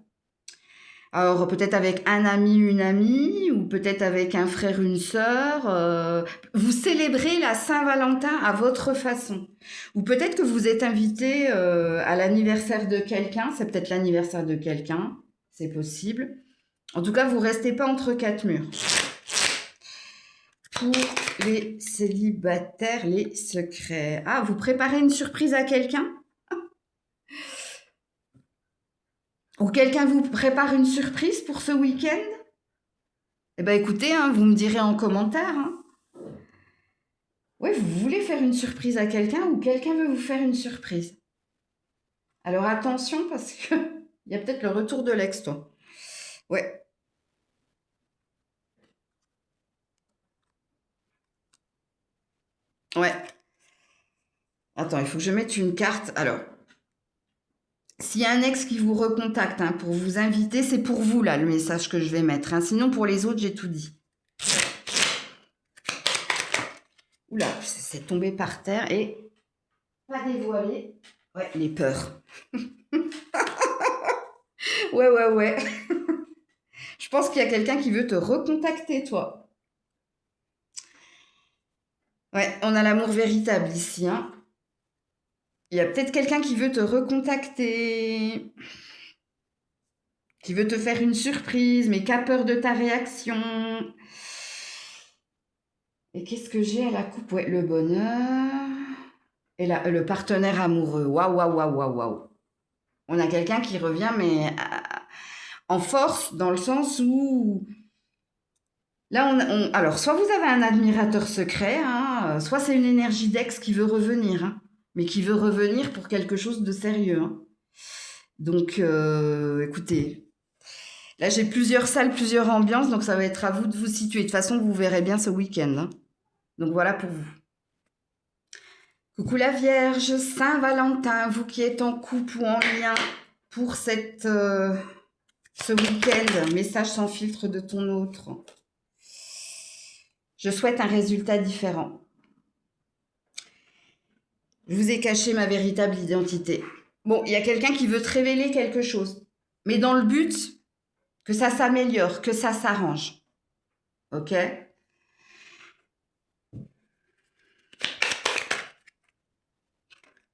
Alors, peut-être avec un ami, une amie, ou peut-être avec un frère, une sœur. Vous célébrez la Saint-Valentin à votre façon. Ou peut-être que vous êtes invité à l'anniversaire de quelqu'un. C'est peut-être l'anniversaire de quelqu'un. C'est possible. En tout cas, vous restez pas entre quatre murs. Pour les célibataires, les secrets. Ah, vous préparez une surprise à quelqu'un? Ou quelqu'un vous prépare une surprise pour ce week-end? Eh bien, écoutez, hein, vous me direz en commentaire. Hein. Oui, vous voulez faire une surprise à quelqu'un ou quelqu'un veut vous faire une surprise. Alors, attention, parce que il y a peut-être le retour de l'ex, toi. Ouais. Ouais. Attends, il faut que je mette une carte. Alors, s'il y a un ex qui vous recontacte hein, pour vous inviter, c'est pour vous, là, le message que je vais mettre. Hein. Sinon, pour les autres, j'ai tout dit. Oula, c'est tombé par terre et pas dévoilé. Ouais, les peurs. Ouais. Je pense qu'il y a quelqu'un qui veut te recontacter, toi. Ouais, on a l'amour véritable ici. Hein. Il y a peut-être quelqu'un qui veut te recontacter, qui veut te faire une surprise, mais qui a peur de ta réaction. Et qu'est-ce que j'ai à la coupe? Ouais, le bonheur. Et là, le partenaire amoureux. Waouh. On a quelqu'un qui revient, mais en force, dans le sens où... Là, alors, soit vous avez un admirateur secret, hein, soit c'est une énergie d'ex qui veut revenir, hein, mais qui veut revenir pour quelque chose de sérieux. Hein. Donc, écoutez, là, j'ai plusieurs salles, plusieurs ambiances, donc ça va être à vous de vous situer. De toute façon, vous verrez bien ce week-end. Hein. Donc, voilà pour vous. Coucou la Vierge, Saint-Valentin, vous qui êtes en couple ou en lien pour ce week-end, message sans filtre de ton autre. Je souhaite un résultat différent. Je vous ai caché ma véritable identité. Bon, il y a quelqu'un qui veut te révéler quelque chose, mais dans le but que ça s'améliore, que ça s'arrange. Ok ?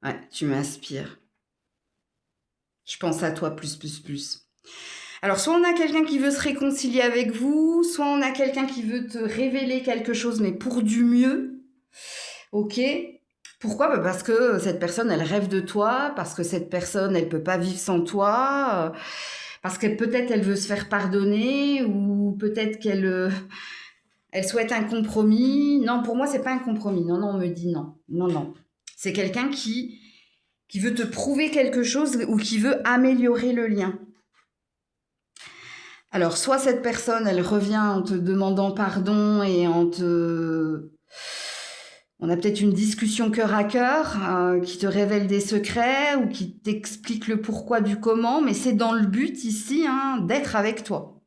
Ouais, tu m'inspires. Je pense à toi plus. Alors, soit on a quelqu'un qui veut se réconcilier avec vous, soit on a quelqu'un qui veut te révéler quelque chose, mais pour du mieux. Ok ? Pourquoi ? Bah parce que cette personne, elle rêve de toi, parce que cette personne, elle peut pas vivre sans toi, parce que peut-être elle veut se faire pardonner, ou peut-être qu'elle elle souhaite un compromis. Non, pour moi, c'est pas un compromis. Non, on me dit non. Non. C'est quelqu'un qui veut te prouver quelque chose ou qui veut améliorer le lien. Alors, soit cette personne, elle revient en te demandant pardon et on a peut-être une discussion cœur à cœur qui te révèle des secrets ou qui t'explique le pourquoi du comment, mais c'est dans le but ici d'être avec toi.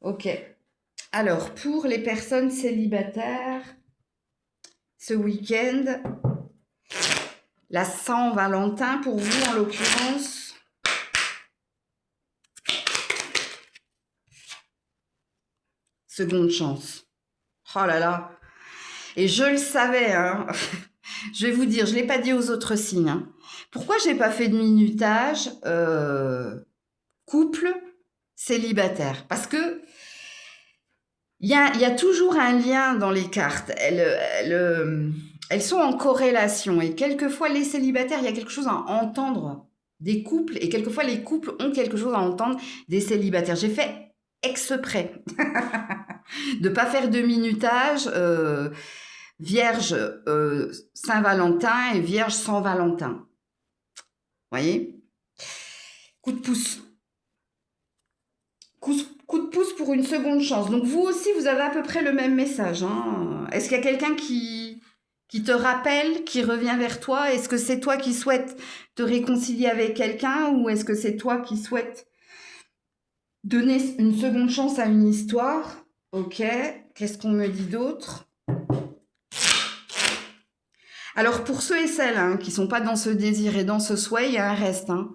Ok. Alors, pour les personnes célibataires, ce week-end, la Saint-Valentin pour vous en l'occurrence. Seconde chance. Oh là là. Et je le savais, hein. Je vais vous dire, je ne l'ai pas dit aux autres signes. Hein. Pourquoi je n'ai pas fait de minutage couple célibataire? Parce que il y a toujours un lien dans les cartes. Elles sont en corrélation. Et quelquefois, les célibataires, il y a quelque chose à entendre des couples. Et quelquefois, les couples ont quelque chose à entendre des célibataires. J'ai fait exprès de ne pas faire de minutage vierge Saint-Valentin et vierge sans Valentin. Voyez? Coup de pouce. Coup de pouce pour une seconde chance. Donc vous aussi, vous avez à peu près le même message. Hein. Est-ce qu'il y a quelqu'un qui te rappelle, qui revient vers toi? Est-ce que c'est toi qui souhaites te réconcilier avec quelqu'un ou est-ce que c'est toi qui souhaites donner une seconde chance à une histoire? Ok, qu'est-ce qu'on me dit d'autre? Alors pour ceux et celles hein, qui ne sont pas dans ce désir et dans ce souhait, il y a un reste. Hein.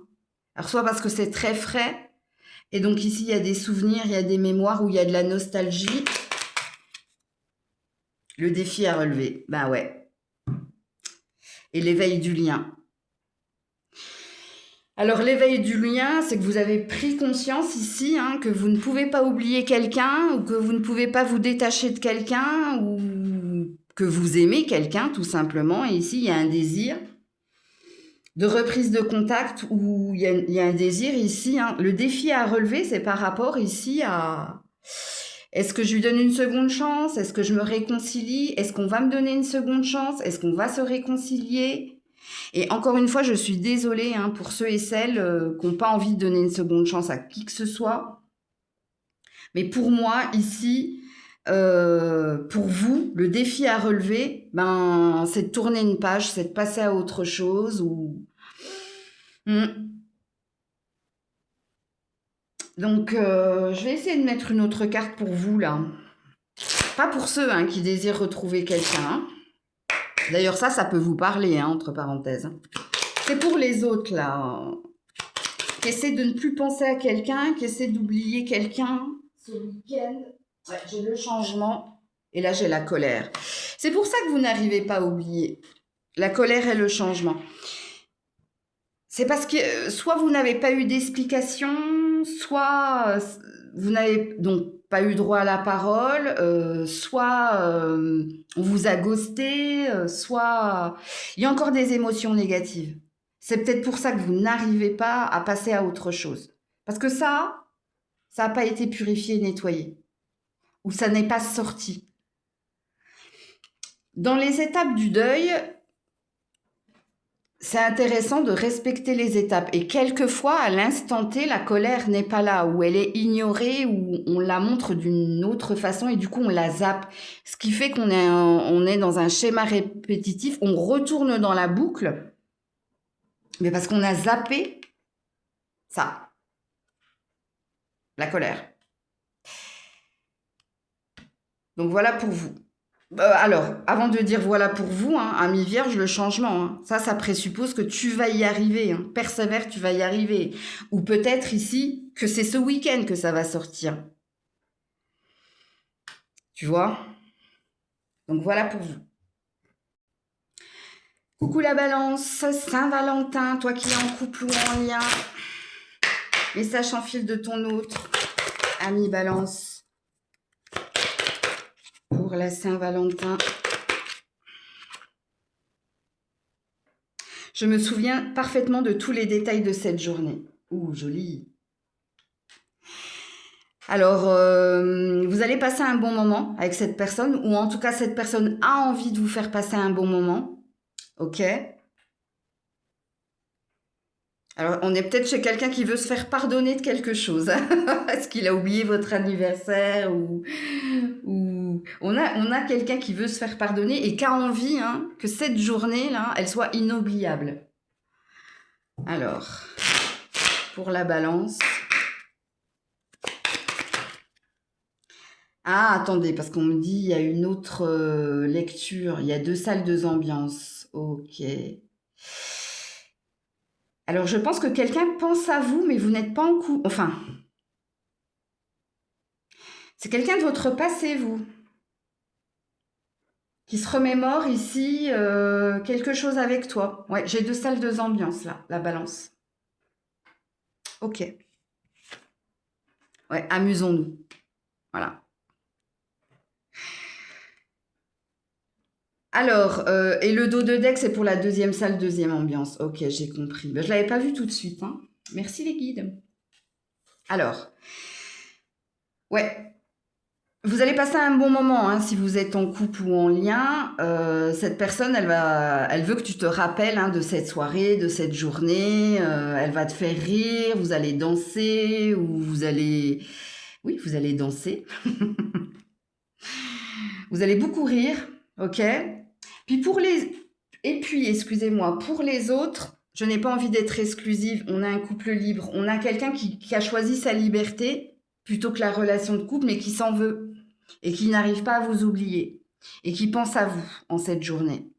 Alors soit parce que c'est très frais, et donc ici il y a des souvenirs, il y a des mémoires où il y a de la nostalgie. Le défi à relever, ben ouais. Et l'éveil du lien. Alors l'éveil du lien, c'est que vous avez pris conscience ici hein, que vous ne pouvez pas oublier quelqu'un ou que vous ne pouvez pas vous détacher de quelqu'un ou que vous aimez quelqu'un tout simplement. Et ici, il y a un désir de reprise de contact où il y a un désir ici. Hein. Le défi à relever, c'est par rapport ici à... Est-ce que je lui donne une seconde chance? Est-ce que je me réconcilie? Est-ce qu'on va me donner une seconde chance? Est-ce qu'on va se réconcilier? Et encore une fois, je suis désolée hein, pour ceux et celles qui n'ont pas envie de donner une seconde chance à qui que ce soit. Mais pour moi, ici, pour vous, le défi à relever, ben, c'est de tourner une page, c'est de passer à autre chose. Ou... Donc, je vais essayer de mettre une autre carte pour vous, là. Pas pour ceux hein, qui désirent retrouver quelqu'un. D'ailleurs, ça peut vous parler, hein, entre parenthèses. C'est pour les autres, là, qui essaient de ne plus penser à quelqu'un, qui essaient d'oublier quelqu'un ce week-end. Ouais, j'ai le changement et là, j'ai la colère. C'est pour ça que vous n'arrivez pas à oublier la colère et le changement. C'est parce que soit vous n'avez pas eu d'explication, soit vous n'avez donc pas eu droit à la parole, soit on vous a ghosté, soit il y a encore des émotions négatives. C'est peut-être pour ça que vous n'arrivez pas à passer à autre chose. Parce que ça n'a pas été purifié, nettoyé. Ou ça n'est pas sorti. Dans les étapes du deuil, c'est intéressant de respecter les étapes. Et quelquefois, à l'instant T, la colère n'est pas là, ou elle est ignorée, ou on la montre d'une autre façon, et du coup, on la zappe. Ce qui fait qu'on est dans un schéma répétitif, on retourne dans la boucle, mais parce qu'on a zappé ça, la colère. Donc voilà pour vous. Alors, avant de dire voilà pour vous, hein, ami Vierge, le changement, hein, ça présuppose que tu vas y arriver. Hein, persévère, tu vas y arriver. Ou peut-être ici que c'est ce week-end que ça va sortir. Tu vois? Donc voilà pour vous. Coucou la balance, Saint-Valentin, toi qui es en couple ou en lien. Message sans fil de ton autre, ami balance. Pour la Saint-Valentin. Je me souviens parfaitement de tous les détails de cette journée. Ouh, joli. Alors, vous allez passer un bon moment avec cette personne, ou en tout cas, cette personne a envie de vous faire passer un bon moment. Ok? Alors, on est peut-être chez quelqu'un qui veut se faire pardonner de quelque chose. Est-ce qu'il a oublié votre anniversaire ou on a quelqu'un qui veut se faire pardonner et qui a envie hein, que cette journée-là, elle soit inoubliable. Alors, pour la balance. Ah, attendez, parce qu'on me dit il y a une autre lecture. Il y a 2 salles, 2 ambiances. Ok. Alors, je pense que quelqu'un pense à vous, mais vous n'êtes pas en couple. Enfin, c'est quelqu'un de votre passé, vous, qui se remémore ici quelque chose avec toi. Ouais, j'ai 2 salles, 2 ambiances, là, la balance. Ok. Ouais, amusons-nous. Voilà. Alors, et le dos de deck, c'est pour la 2e salle, 2e ambiance. Ok, j'ai compris. Ben, je ne l'avais pas vu tout de suite, hein. Merci les guides. Alors, ouais, vous allez passer un bon moment, hein, si vous êtes en couple ou en lien. Cette personne, elle veut que tu te rappelles, hein, de cette soirée, de cette journée. Elle va te faire rire, vous allez danser ou vous allez... Oui, vous allez danser. Vous allez beaucoup rire, ok? Puis pour les... Et puis, excusez-moi, pour les autres, je n'ai pas envie d'être exclusive. On a un couple libre. On a quelqu'un qui a choisi sa liberté plutôt que la relation de couple, mais qui s'en veut et qui n'arrive pas à vous oublier et qui pense à vous en cette journée.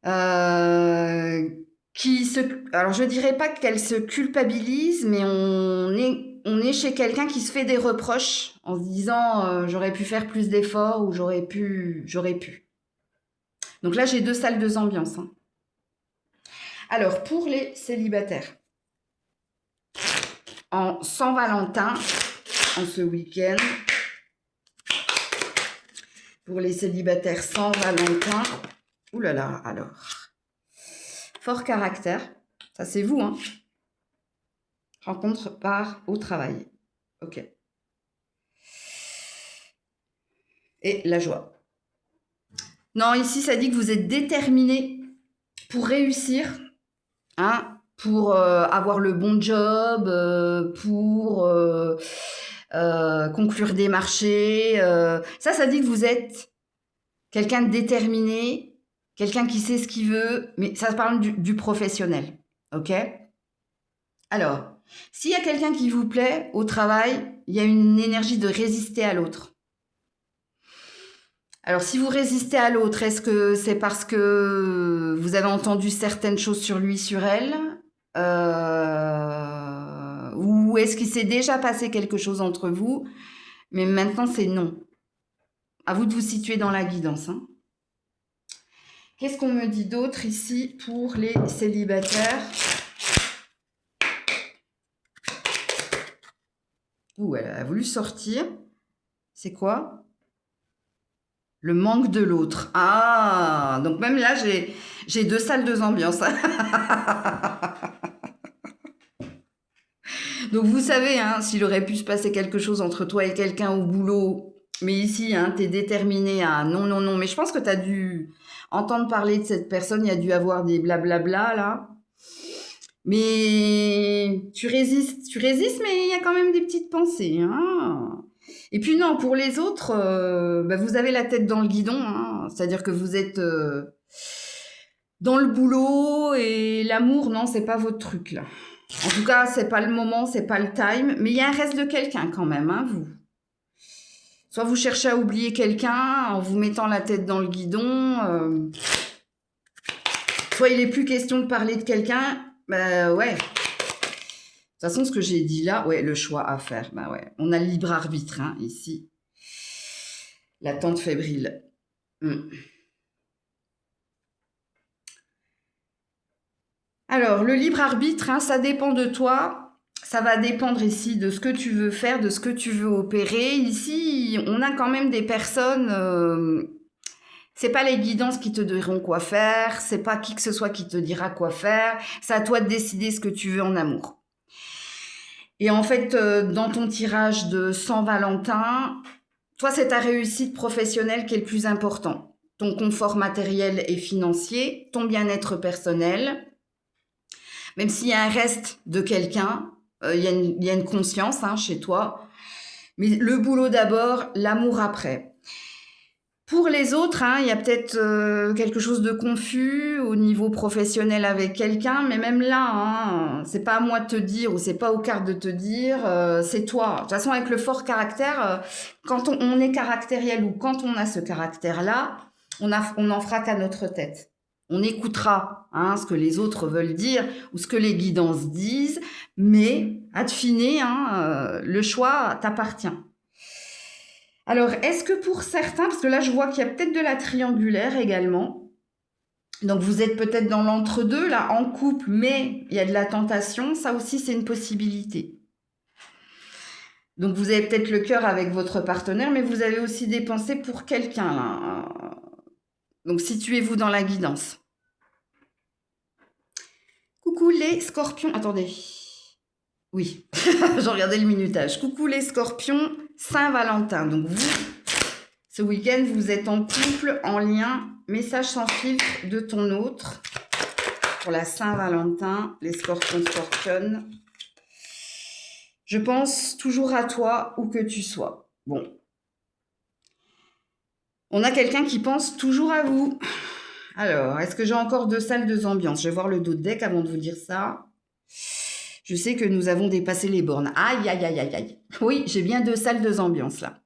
Alors je dirais pas qu'elle se culpabilise, mais on est chez quelqu'un qui se fait des reproches en se disant j'aurais pu faire plus d'efforts ou j'aurais pu. Donc là j'ai 2 salles, 2 ambiances, hein. Alors pour les célibataires, en Saint-Valentin, en ce week-end, pour les célibataires Saint-Valentin, oulala, alors, fort caractère, ça c'est vous, hein. Rencontre par au travail, ok. Et la joie. Non, ici ça dit que vous êtes déterminé pour réussir, hein, pour avoir le bon job, pour conclure des marchés. Ça dit que vous êtes quelqu'un de déterminé, quelqu'un qui sait ce qu'il veut, mais ça parle du professionnel, ok? Alors, s'il y a quelqu'un qui vous plaît au travail, il y a une énergie de résister à l'autre. Alors, si vous résistez à l'autre, est-ce que c'est parce que vous avez entendu certaines choses sur lui, sur elle, ou est-ce qu'il s'est déjà passé quelque chose entre vous, mais maintenant c'est non. À vous de vous situer dans la guidance, hein. Qu'est-ce qu'on me dit d'autre ici pour les célibataires? Ouh, elle a voulu sortir. C'est quoi? Le manque de l'autre. Ah, donc même là, j'ai 2 salles, 2 ambiances. Donc vous savez, hein, s'il aurait pu se passer quelque chose entre toi et quelqu'un au boulot, mais ici, hein, tu es déterminé à non, non, non. Mais je pense que tu as dû entendre parler de cette personne, il y a dû avoir des blablabla là. Mais tu résistes, mais il y a quand même des petites pensées, hein. Et puis non, pour les autres, vous avez la tête dans le guidon, hein. C'est-à-dire que vous êtes dans le boulot et l'amour, non, c'est pas votre truc là. En tout cas, c'est pas le moment, c'est pas le time, mais il y a un reste de quelqu'un quand même, hein, vous. Soit vous cherchez à oublier quelqu'un en vous mettant la tête dans le guidon, soit il est plus question de parler de quelqu'un, ouais. De toute façon, ce que j'ai dit là, ouais, le choix à faire, ouais. On a le libre arbitre, hein, ici. La tante fébrile. Alors, le libre arbitre, hein, ça dépend de toi. Ça va dépendre ici de ce que tu veux faire, de ce que tu veux opérer. Ici, on a quand même des personnes... c'est pas les guidances qui te diront quoi faire. C'est pas qui que ce soit qui te dira quoi faire. C'est à toi de décider ce que tu veux en amour. Et en fait, dans ton tirage de Saint-Valentin, toi, c'est ta réussite professionnelle qui est le plus important. Ton confort matériel et financier, ton bien-être personnel. Même s'il y a un reste de quelqu'un, il y a une conscience, hein, chez toi. Mais le boulot d'abord, l'amour après. Pour les autres, hein, il y a peut-être quelque chose de confus au niveau professionnel avec quelqu'un, mais même là, hein, c'est pas à moi de te dire ou c'est pas aux cartes de te dire, c'est toi. De toute façon, avec le fort caractère, quand on est caractériel ou quand on a ce caractère-là, on n'en fera qu'à notre tête. On écoutera hein, ce que les autres veulent dire ou ce que les guidances disent, mais ad fine, hein, le choix t'appartient. Alors, est-ce que pour certains, parce que là je vois qu'il y a peut-être de la triangulaire également, donc vous êtes peut-être dans l'entre-deux, là en couple, mais il y a de la tentation, ça aussi c'est une possibilité. Donc vous avez peut-être le cœur avec votre partenaire, mais vous avez aussi des pensées pour quelqu'un là. Donc situez-vous dans la guidance. Coucou les scorpions, attendez. Oui, j'ai regardé le minutage. Coucou les scorpions, Saint-Valentin. Donc vous, ce week-end, vous êtes en couple, en lien, message sans filtre de ton autre. Pour la Saint-Valentin, les scorpions, scorpionnes. Je pense toujours à toi, où que tu sois. Bon. On a quelqu'un qui pense toujours à vous. Alors, est-ce que j'ai encore 2 salles, 2 ambiances? Je vais voir le dos de deck avant de vous dire ça. Je sais que nous avons dépassé les bornes. Aïe, aïe, aïe, aïe, aïe. Oui, j'ai bien 2 salles, 2 ambiances là.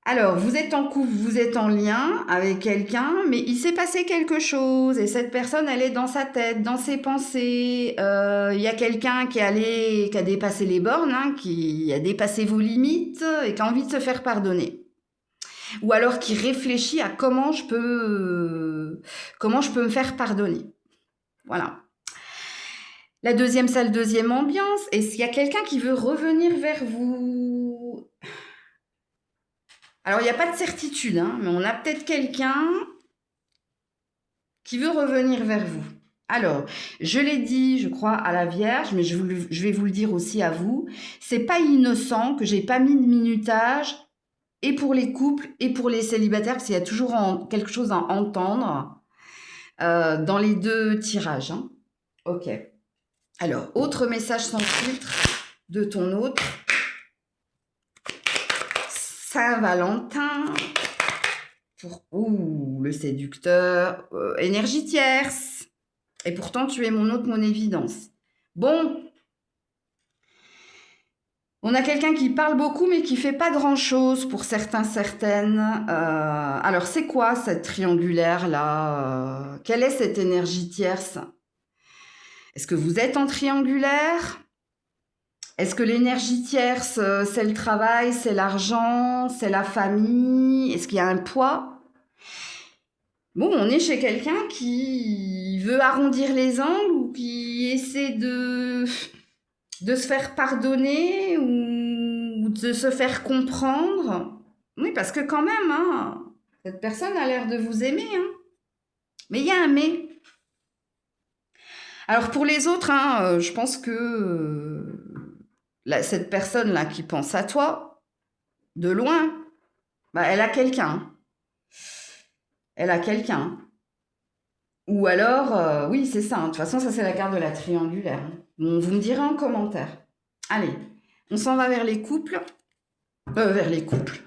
Alors, vous êtes en couple, vous êtes en lien avec quelqu'un, mais il s'est passé quelque chose et cette personne, elle est dans sa tête, dans ses pensées. Il y a quelqu'un qui a dépassé les bornes, hein, qui a dépassé vos limites et qui a envie de se faire pardonner. Ou alors qui réfléchit à comment je peux me faire pardonner. Voilà. La deuxième salle, deuxième ambiance. Est-ce qu'il y a quelqu'un qui veut revenir vers vous? Alors, il n'y a pas de certitude, hein, mais on a peut-être quelqu'un qui veut revenir vers vous. Alors, je l'ai dit, je crois, à la Vierge, mais je vais vous le dire aussi à vous. C'est pas innocent que j'ai pas mis de minutage et pour les couples et pour les célibataires, parce qu'il y a toujours quelque chose à entendre dans les 2 tirages. Hein. Ok. Alors, autre message sans filtre de ton autre. Saint-Valentin, pour le séducteur, énergie tierce. Et pourtant, tu es mon autre, mon évidence. Bon, on a quelqu'un qui parle beaucoup, mais qui fait pas grand-chose pour certains, certaines. Alors, c'est quoi cette triangulaire-là? Quelle est cette énergie tierce? Est-ce que vous êtes en triangulaire? Est-ce que l'énergie tierce, c'est le travail, c'est l'argent, c'est la famille? Est-ce qu'il y a un poids? Bon, on est chez quelqu'un qui veut arrondir les angles ou qui essaie de se faire pardonner ou de se faire comprendre. Oui, parce que quand même, hein, cette personne a l'air de vous aimer. Hein. Mais il y a un mais. Alors pour les autres, hein, je pense que cette personne-là qui pense à toi, de loin, bah, elle a quelqu'un. Elle a quelqu'un. Ou alors, oui, c'est ça. Hein. De toute façon, ça, c'est la carte de la triangulaire. Bon, vous me direz en commentaire. Allez, on s'en va vers les couples. Vers les couples.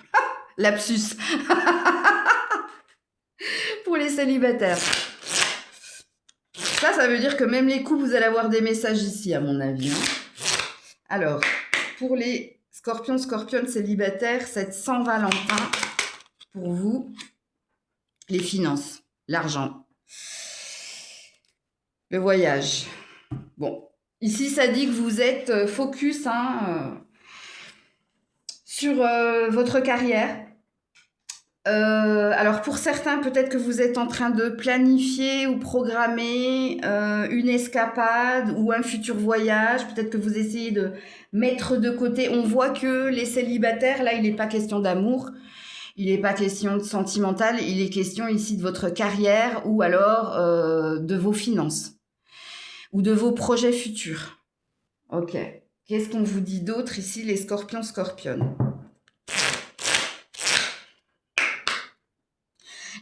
Lapsus. Pour les célibataires. Ça veut dire que même les couples, vous allez avoir des messages ici, à mon avis. Hein. Alors, pour les scorpions, scorpionnes célibataires, cette Saint-Valentin, pour vous, les finances, l'argent, le voyage. Bon, ici, ça dit que vous êtes focus sur votre carrière. Alors pour certains, peut-être que vous êtes en train de planifier ou programmer une escapade ou un futur voyage. Peut-être que vous essayez de mettre de côté. On voit que les célibataires, là, il n'est pas question d'amour, il n'est pas question de sentimental, il est question ici de votre carrière ou alors de vos finances ou de vos projets futurs. Ok. Qu'est-ce qu'on vous dit d'autre ici, les scorpions, scorpionnes?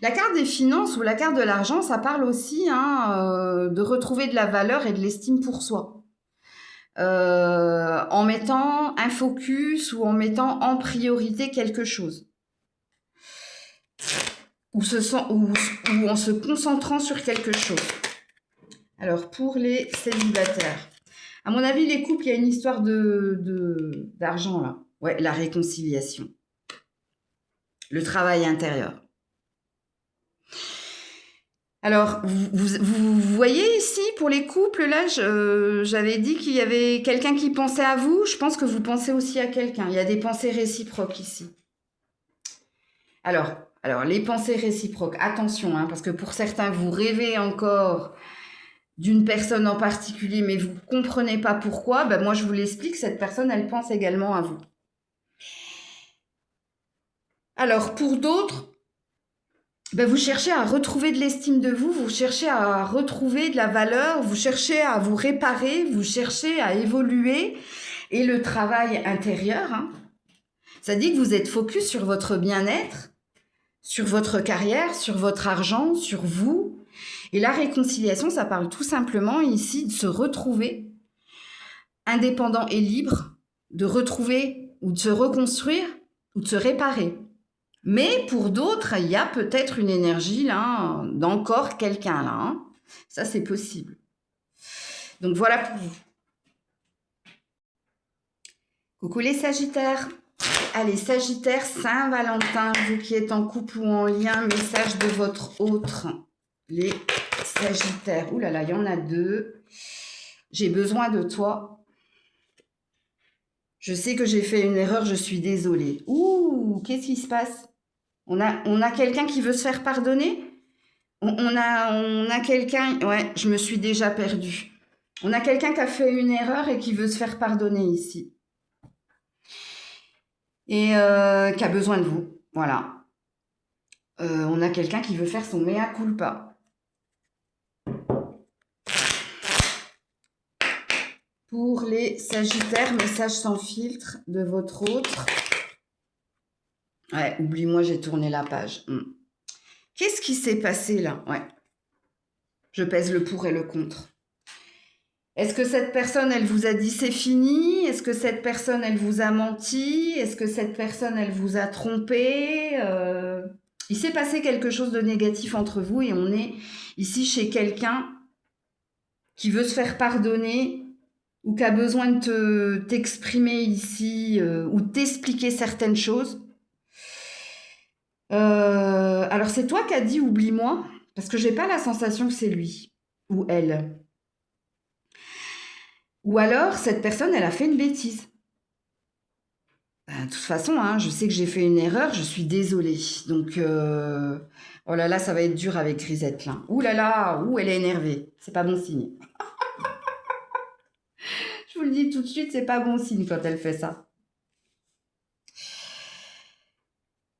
La carte des finances ou la carte de l'argent, ça parle aussi de retrouver de la valeur et de l'estime pour soi. En mettant un focus ou en mettant en priorité quelque chose. ou en se concentrant sur quelque chose. Alors, pour les célibataires, à mon avis, les couples, il y a une histoire d'argent là. Ouais, la réconciliation. Le travail intérieur. Alors, vous voyez ici, pour les couples, là, j'avais dit qu'il y avait quelqu'un qui pensait à vous. Je pense que vous pensez aussi à quelqu'un. Il y a des pensées réciproques ici. Alors les pensées réciproques, attention, hein, parce que pour certains, vous rêvez encore d'une personne en particulier, mais vous ne comprenez pas pourquoi. Ben, moi, je vous l'explique, cette personne, elle pense également à vous. Alors, pour d'autres, ben, vous cherchez à retrouver de l'estime de vous, vous cherchez à retrouver de la valeur, vous cherchez à vous réparer, vous cherchez à évoluer. Et le travail intérieur, hein, ça dit que vous êtes focus sur votre bien-être, sur votre carrière, sur votre argent, sur vous. Et la réconciliation, ça parle tout simplement ici de se retrouver indépendant et libre, de retrouver ou de se reconstruire ou de se réparer. Mais pour d'autres, il y a peut-être une énergie là, d'encore quelqu'un là. Hein. Ça, c'est possible. Donc voilà pour vous. Coucou les Sagittaires. Allez, Sagittaire, Saint-Valentin, vous qui êtes en couple ou en lien, message de votre autre. Les Sagittaires. Ouh là là, il y en a 2. J'ai besoin de toi. Je sais que j'ai fait une erreur, je suis désolée. Ouh, qu'est-ce qui se passe? On a quelqu'un qui veut se faire pardonner? On a quelqu'un... Ouais, je me suis déjà perdue. On a quelqu'un qui a fait une erreur et qui veut se faire pardonner ici. Et qui a besoin de vous. Voilà. On a quelqu'un qui veut faire son mea culpa. Pour les Sagittaires, message sans filtre de votre autre. Ouais, oublie-moi, j'ai tourné la page. Qu'est-ce qui s'est passé là? Ouais. Je pèse le pour et le contre. Est-ce que cette personne, elle vous a dit c'est fini? Est-ce que cette personne, elle vous a menti? Est-ce que cette personne, elle vous a trompé? Il s'est passé quelque chose de négatif entre vous et on est ici chez quelqu'un qui veut se faire pardonner ou qui a besoin de t'exprimer ici ou de t'expliquer certaines choses. Alors c'est toi qui as dit oublie-moi, parce que j'ai pas la sensation que c'est lui ou elle. Ou alors cette personne, elle a fait une bêtise. De toute façon, hein, je sais que j'ai fait une erreur, je suis désolée. Donc, oh là là, ça va être dur avec Grisette là. Ouh là là, ouh, elle est énervée. C'est pas bon signe. Je vous le dis tout de suite, c'est pas bon signe quand elle fait ça.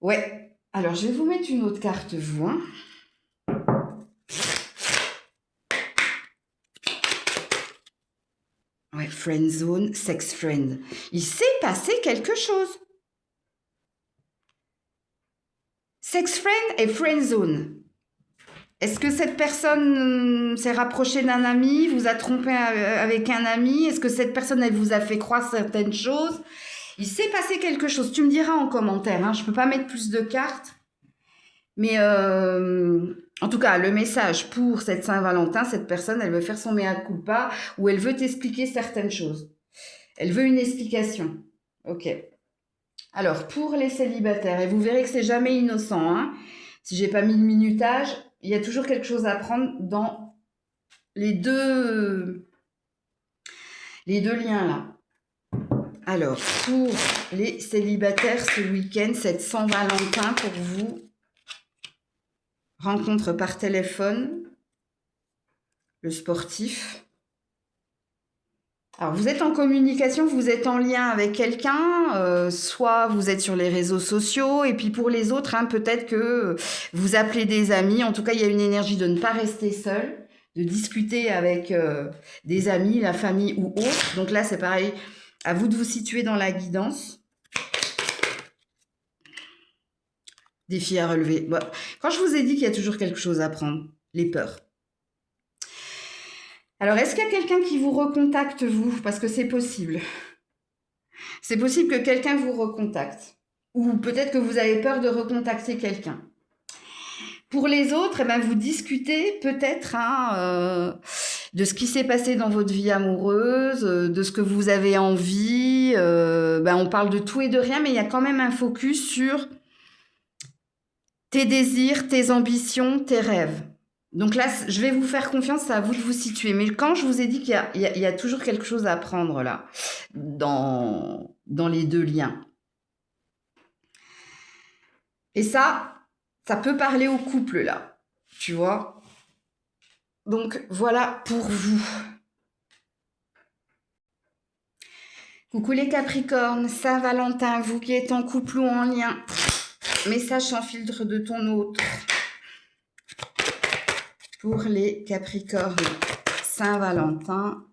Ouais. Alors, je vais vous mettre une autre carte, vous. Hein. Ouais, friend zone, sex friend. Il s'est passé quelque chose. Sex friend et friend zone. Est-ce que cette personne s'est rapprochée d'un ami, vous a trompé avec un ami? Est-ce que cette personne, elle vous a fait croire certaines choses? Il s'est passé quelque chose. Tu me diras en commentaire. Hein. Je ne peux pas mettre plus de cartes. Mais en tout cas, le message pour cette Saint-Valentin, cette personne, elle veut faire son mea culpa ou elle veut t'expliquer certaines choses. Elle veut une explication. Ok. Alors, pour les célibataires, et vous verrez que c'est jamais innocent. Hein. Si j'ai pas mis le minutage, il y a toujours quelque chose à prendre dans les deux liens là. Alors, pour les célibataires ce week-end, cette Saint-Valentin pour vous, rencontre par téléphone, le sportif. Alors, vous êtes en communication, vous êtes en lien avec quelqu'un, soit vous êtes sur les réseaux sociaux, et puis pour les autres, hein, peut-être que vous appelez des amis. En tout cas, il y a une énergie de ne pas rester seul, de discuter avec des amis, la famille ou autres. Donc là, c'est pareil, à vous de vous situer dans la guidance. Défi à relever. Bon, quand je vous ai dit qu'il y a toujours quelque chose à prendre, les peurs. Alors, est-ce qu'il y a quelqu'un qui vous recontacte, vous? Parce que c'est possible. C'est possible que quelqu'un vous recontacte. Ou peut-être que vous avez peur de recontacter quelqu'un. Pour les autres, eh ben, vous discutez peut-être de ce qui s'est passé dans votre vie amoureuse, de ce que vous avez envie. On parle de tout et de rien, mais il y a quand même un focus sur tes désirs, tes ambitions, tes rêves. Donc là, je vais vous faire confiance, c'est à vous de vous situer. Mais quand je vous ai dit qu'il y a toujours quelque chose à apprendre là, dans les deux liens. Et ça peut parler au couple là, tu vois. Donc voilà pour vous. Coucou les Capricornes, Saint-Valentin, vous qui êtes en couple ou en lien. Message sans filtre de ton autre. Pour les Capricornes, Saint-Valentin.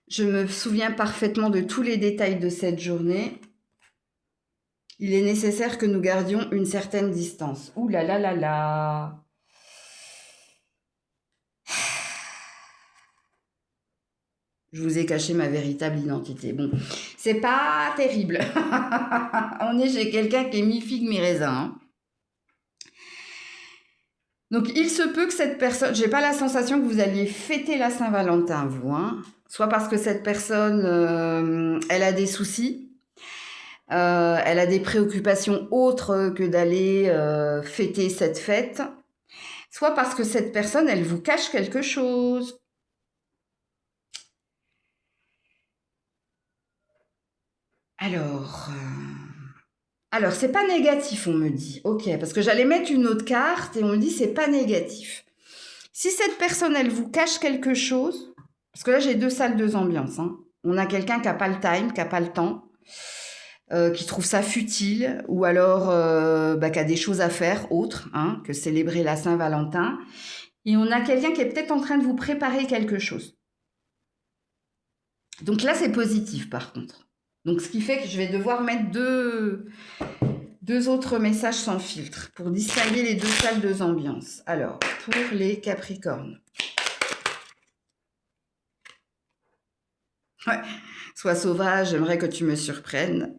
Je me souviens parfaitement de tous les détails de cette journée. Il est nécessaire que nous gardions une certaine distance. Ouh là là là là. Je vous ai caché ma véritable identité. Bon, c'est pas terrible. On est chez quelqu'un qui est mi-figue, mi-raisin. Hein. Donc, il se peut que cette personne... J'ai pas la sensation que vous alliez fêter la Saint-Valentin, vous. Hein. Soit parce que cette personne, elle a des soucis. Elle a des préoccupations autres que d'aller fêter cette fête. Soit parce que cette personne, elle vous cache quelque chose. Alors, c'est pas négatif, on me dit. Ok, parce que j'allais mettre une autre carte et on me dit c'est pas négatif. Si cette personne, elle vous cache quelque chose, parce que là, j'ai 2 salles, 2 ambiances. Hein. On a quelqu'un qui n'a pas le time, qui n'a pas le temps, qui trouve ça futile, ou alors qui a des choses à faire autres hein, que célébrer la Saint-Valentin. Et on a quelqu'un qui est peut-être en train de vous préparer quelque chose. Donc là, c'est positif, par contre. Donc, ce qui fait que je vais devoir mettre deux autres messages sans filtre pour distinguer les 2 salles, 2 ambiances. Alors, pour les Capricornes. Ouais, sois sauvage, j'aimerais que tu me surprennes.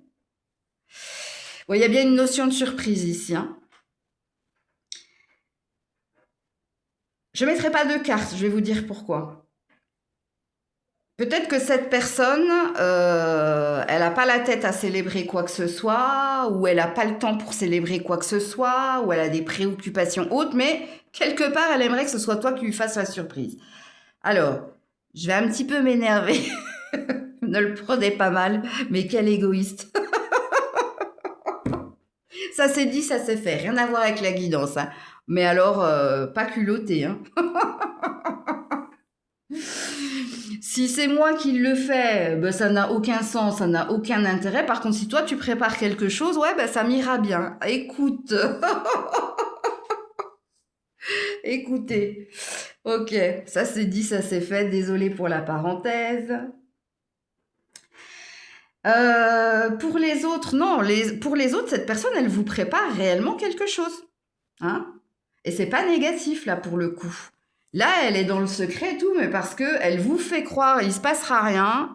Bon, il y a bien une notion de surprise ici. Hein. Je ne mettrai pas de carte, je vais vous dire pourquoi. Peut-être que cette personne, elle n'a pas la tête à célébrer quoi que ce soit, ou elle n'a pas le temps pour célébrer quoi que ce soit, ou elle a des préoccupations autres, mais quelque part, elle aimerait que ce soit toi qui lui fasses la surprise. Alors, je vais un petit peu m'énerver. Ne le prenez pas mal, mais quel égoïste. Ça s'est dit, ça s'est fait. Rien à voir avec la guidance. Hein. Mais alors, pas culotté. Hein. Si c'est moi qui le fais, ben ça n'a aucun sens, ça n'a aucun intérêt. Par contre, si toi, tu prépares quelque chose, ouais, ben ça m'ira bien. Écoute. Écoutez. Ok, ça c'est dit, ça c'est fait. Désolée pour la parenthèse. Pour les autres, non. Pour les autres, cette personne, elle vous prépare réellement quelque chose. Hein? Et c'est pas négatif, là, pour le coup. Là, elle est dans le secret et tout, mais parce qu'elle vous fait croire, il se passera rien.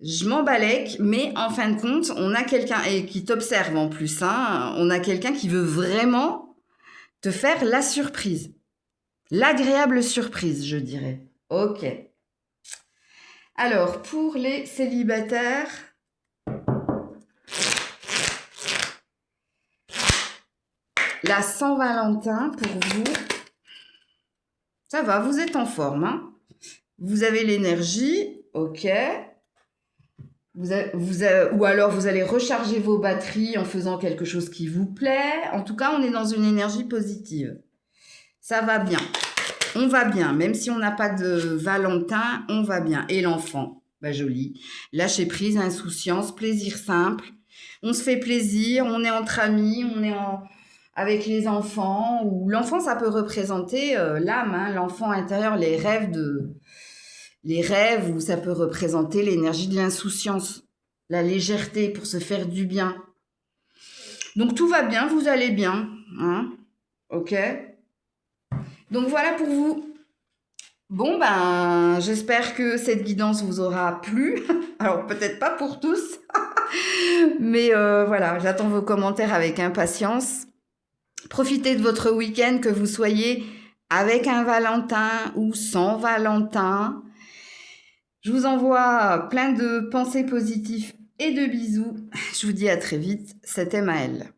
Je m'embalèque, mais en fin de compte, on a quelqu'un, et qui t'observe en plus, hein, on a quelqu'un qui veut vraiment te faire la surprise. L'agréable surprise, je dirais. Ok. Alors, pour les célibataires... La Saint-Valentin, pour vous, ça va, vous êtes en forme. Hein, vous avez l'énergie, ok. Ou alors, vous allez recharger vos batteries en faisant quelque chose qui vous plaît. En tout cas, on est dans une énergie positive. Ça va bien. On va bien. Même si on n'a pas de Valentin, on va bien. Et l'enfant, bah, joli. Lâcher prise, insouciance, plaisir simple. On se fait plaisir, on est entre amis, on est avec les enfants. Ou l'enfant, ça peut représenter l'âme, hein, l'enfant intérieur, les rêves, ou ça peut représenter l'énergie de l'insouciance, la légèreté pour se faire du bien. Donc tout va bien, vous allez bien, hein, ok. Donc voilà pour vous. Bon ben, j'espère que cette guidance vous aura plu. Alors peut-être pas pour tous, Mais voilà, j'attends vos commentaires avec impatience. Profitez de votre week-end, que vous soyez avec un Valentin ou sans Valentin. Je vous envoie plein de pensées positives et de bisous. Je vous dis à très vite. C'était Maëlle.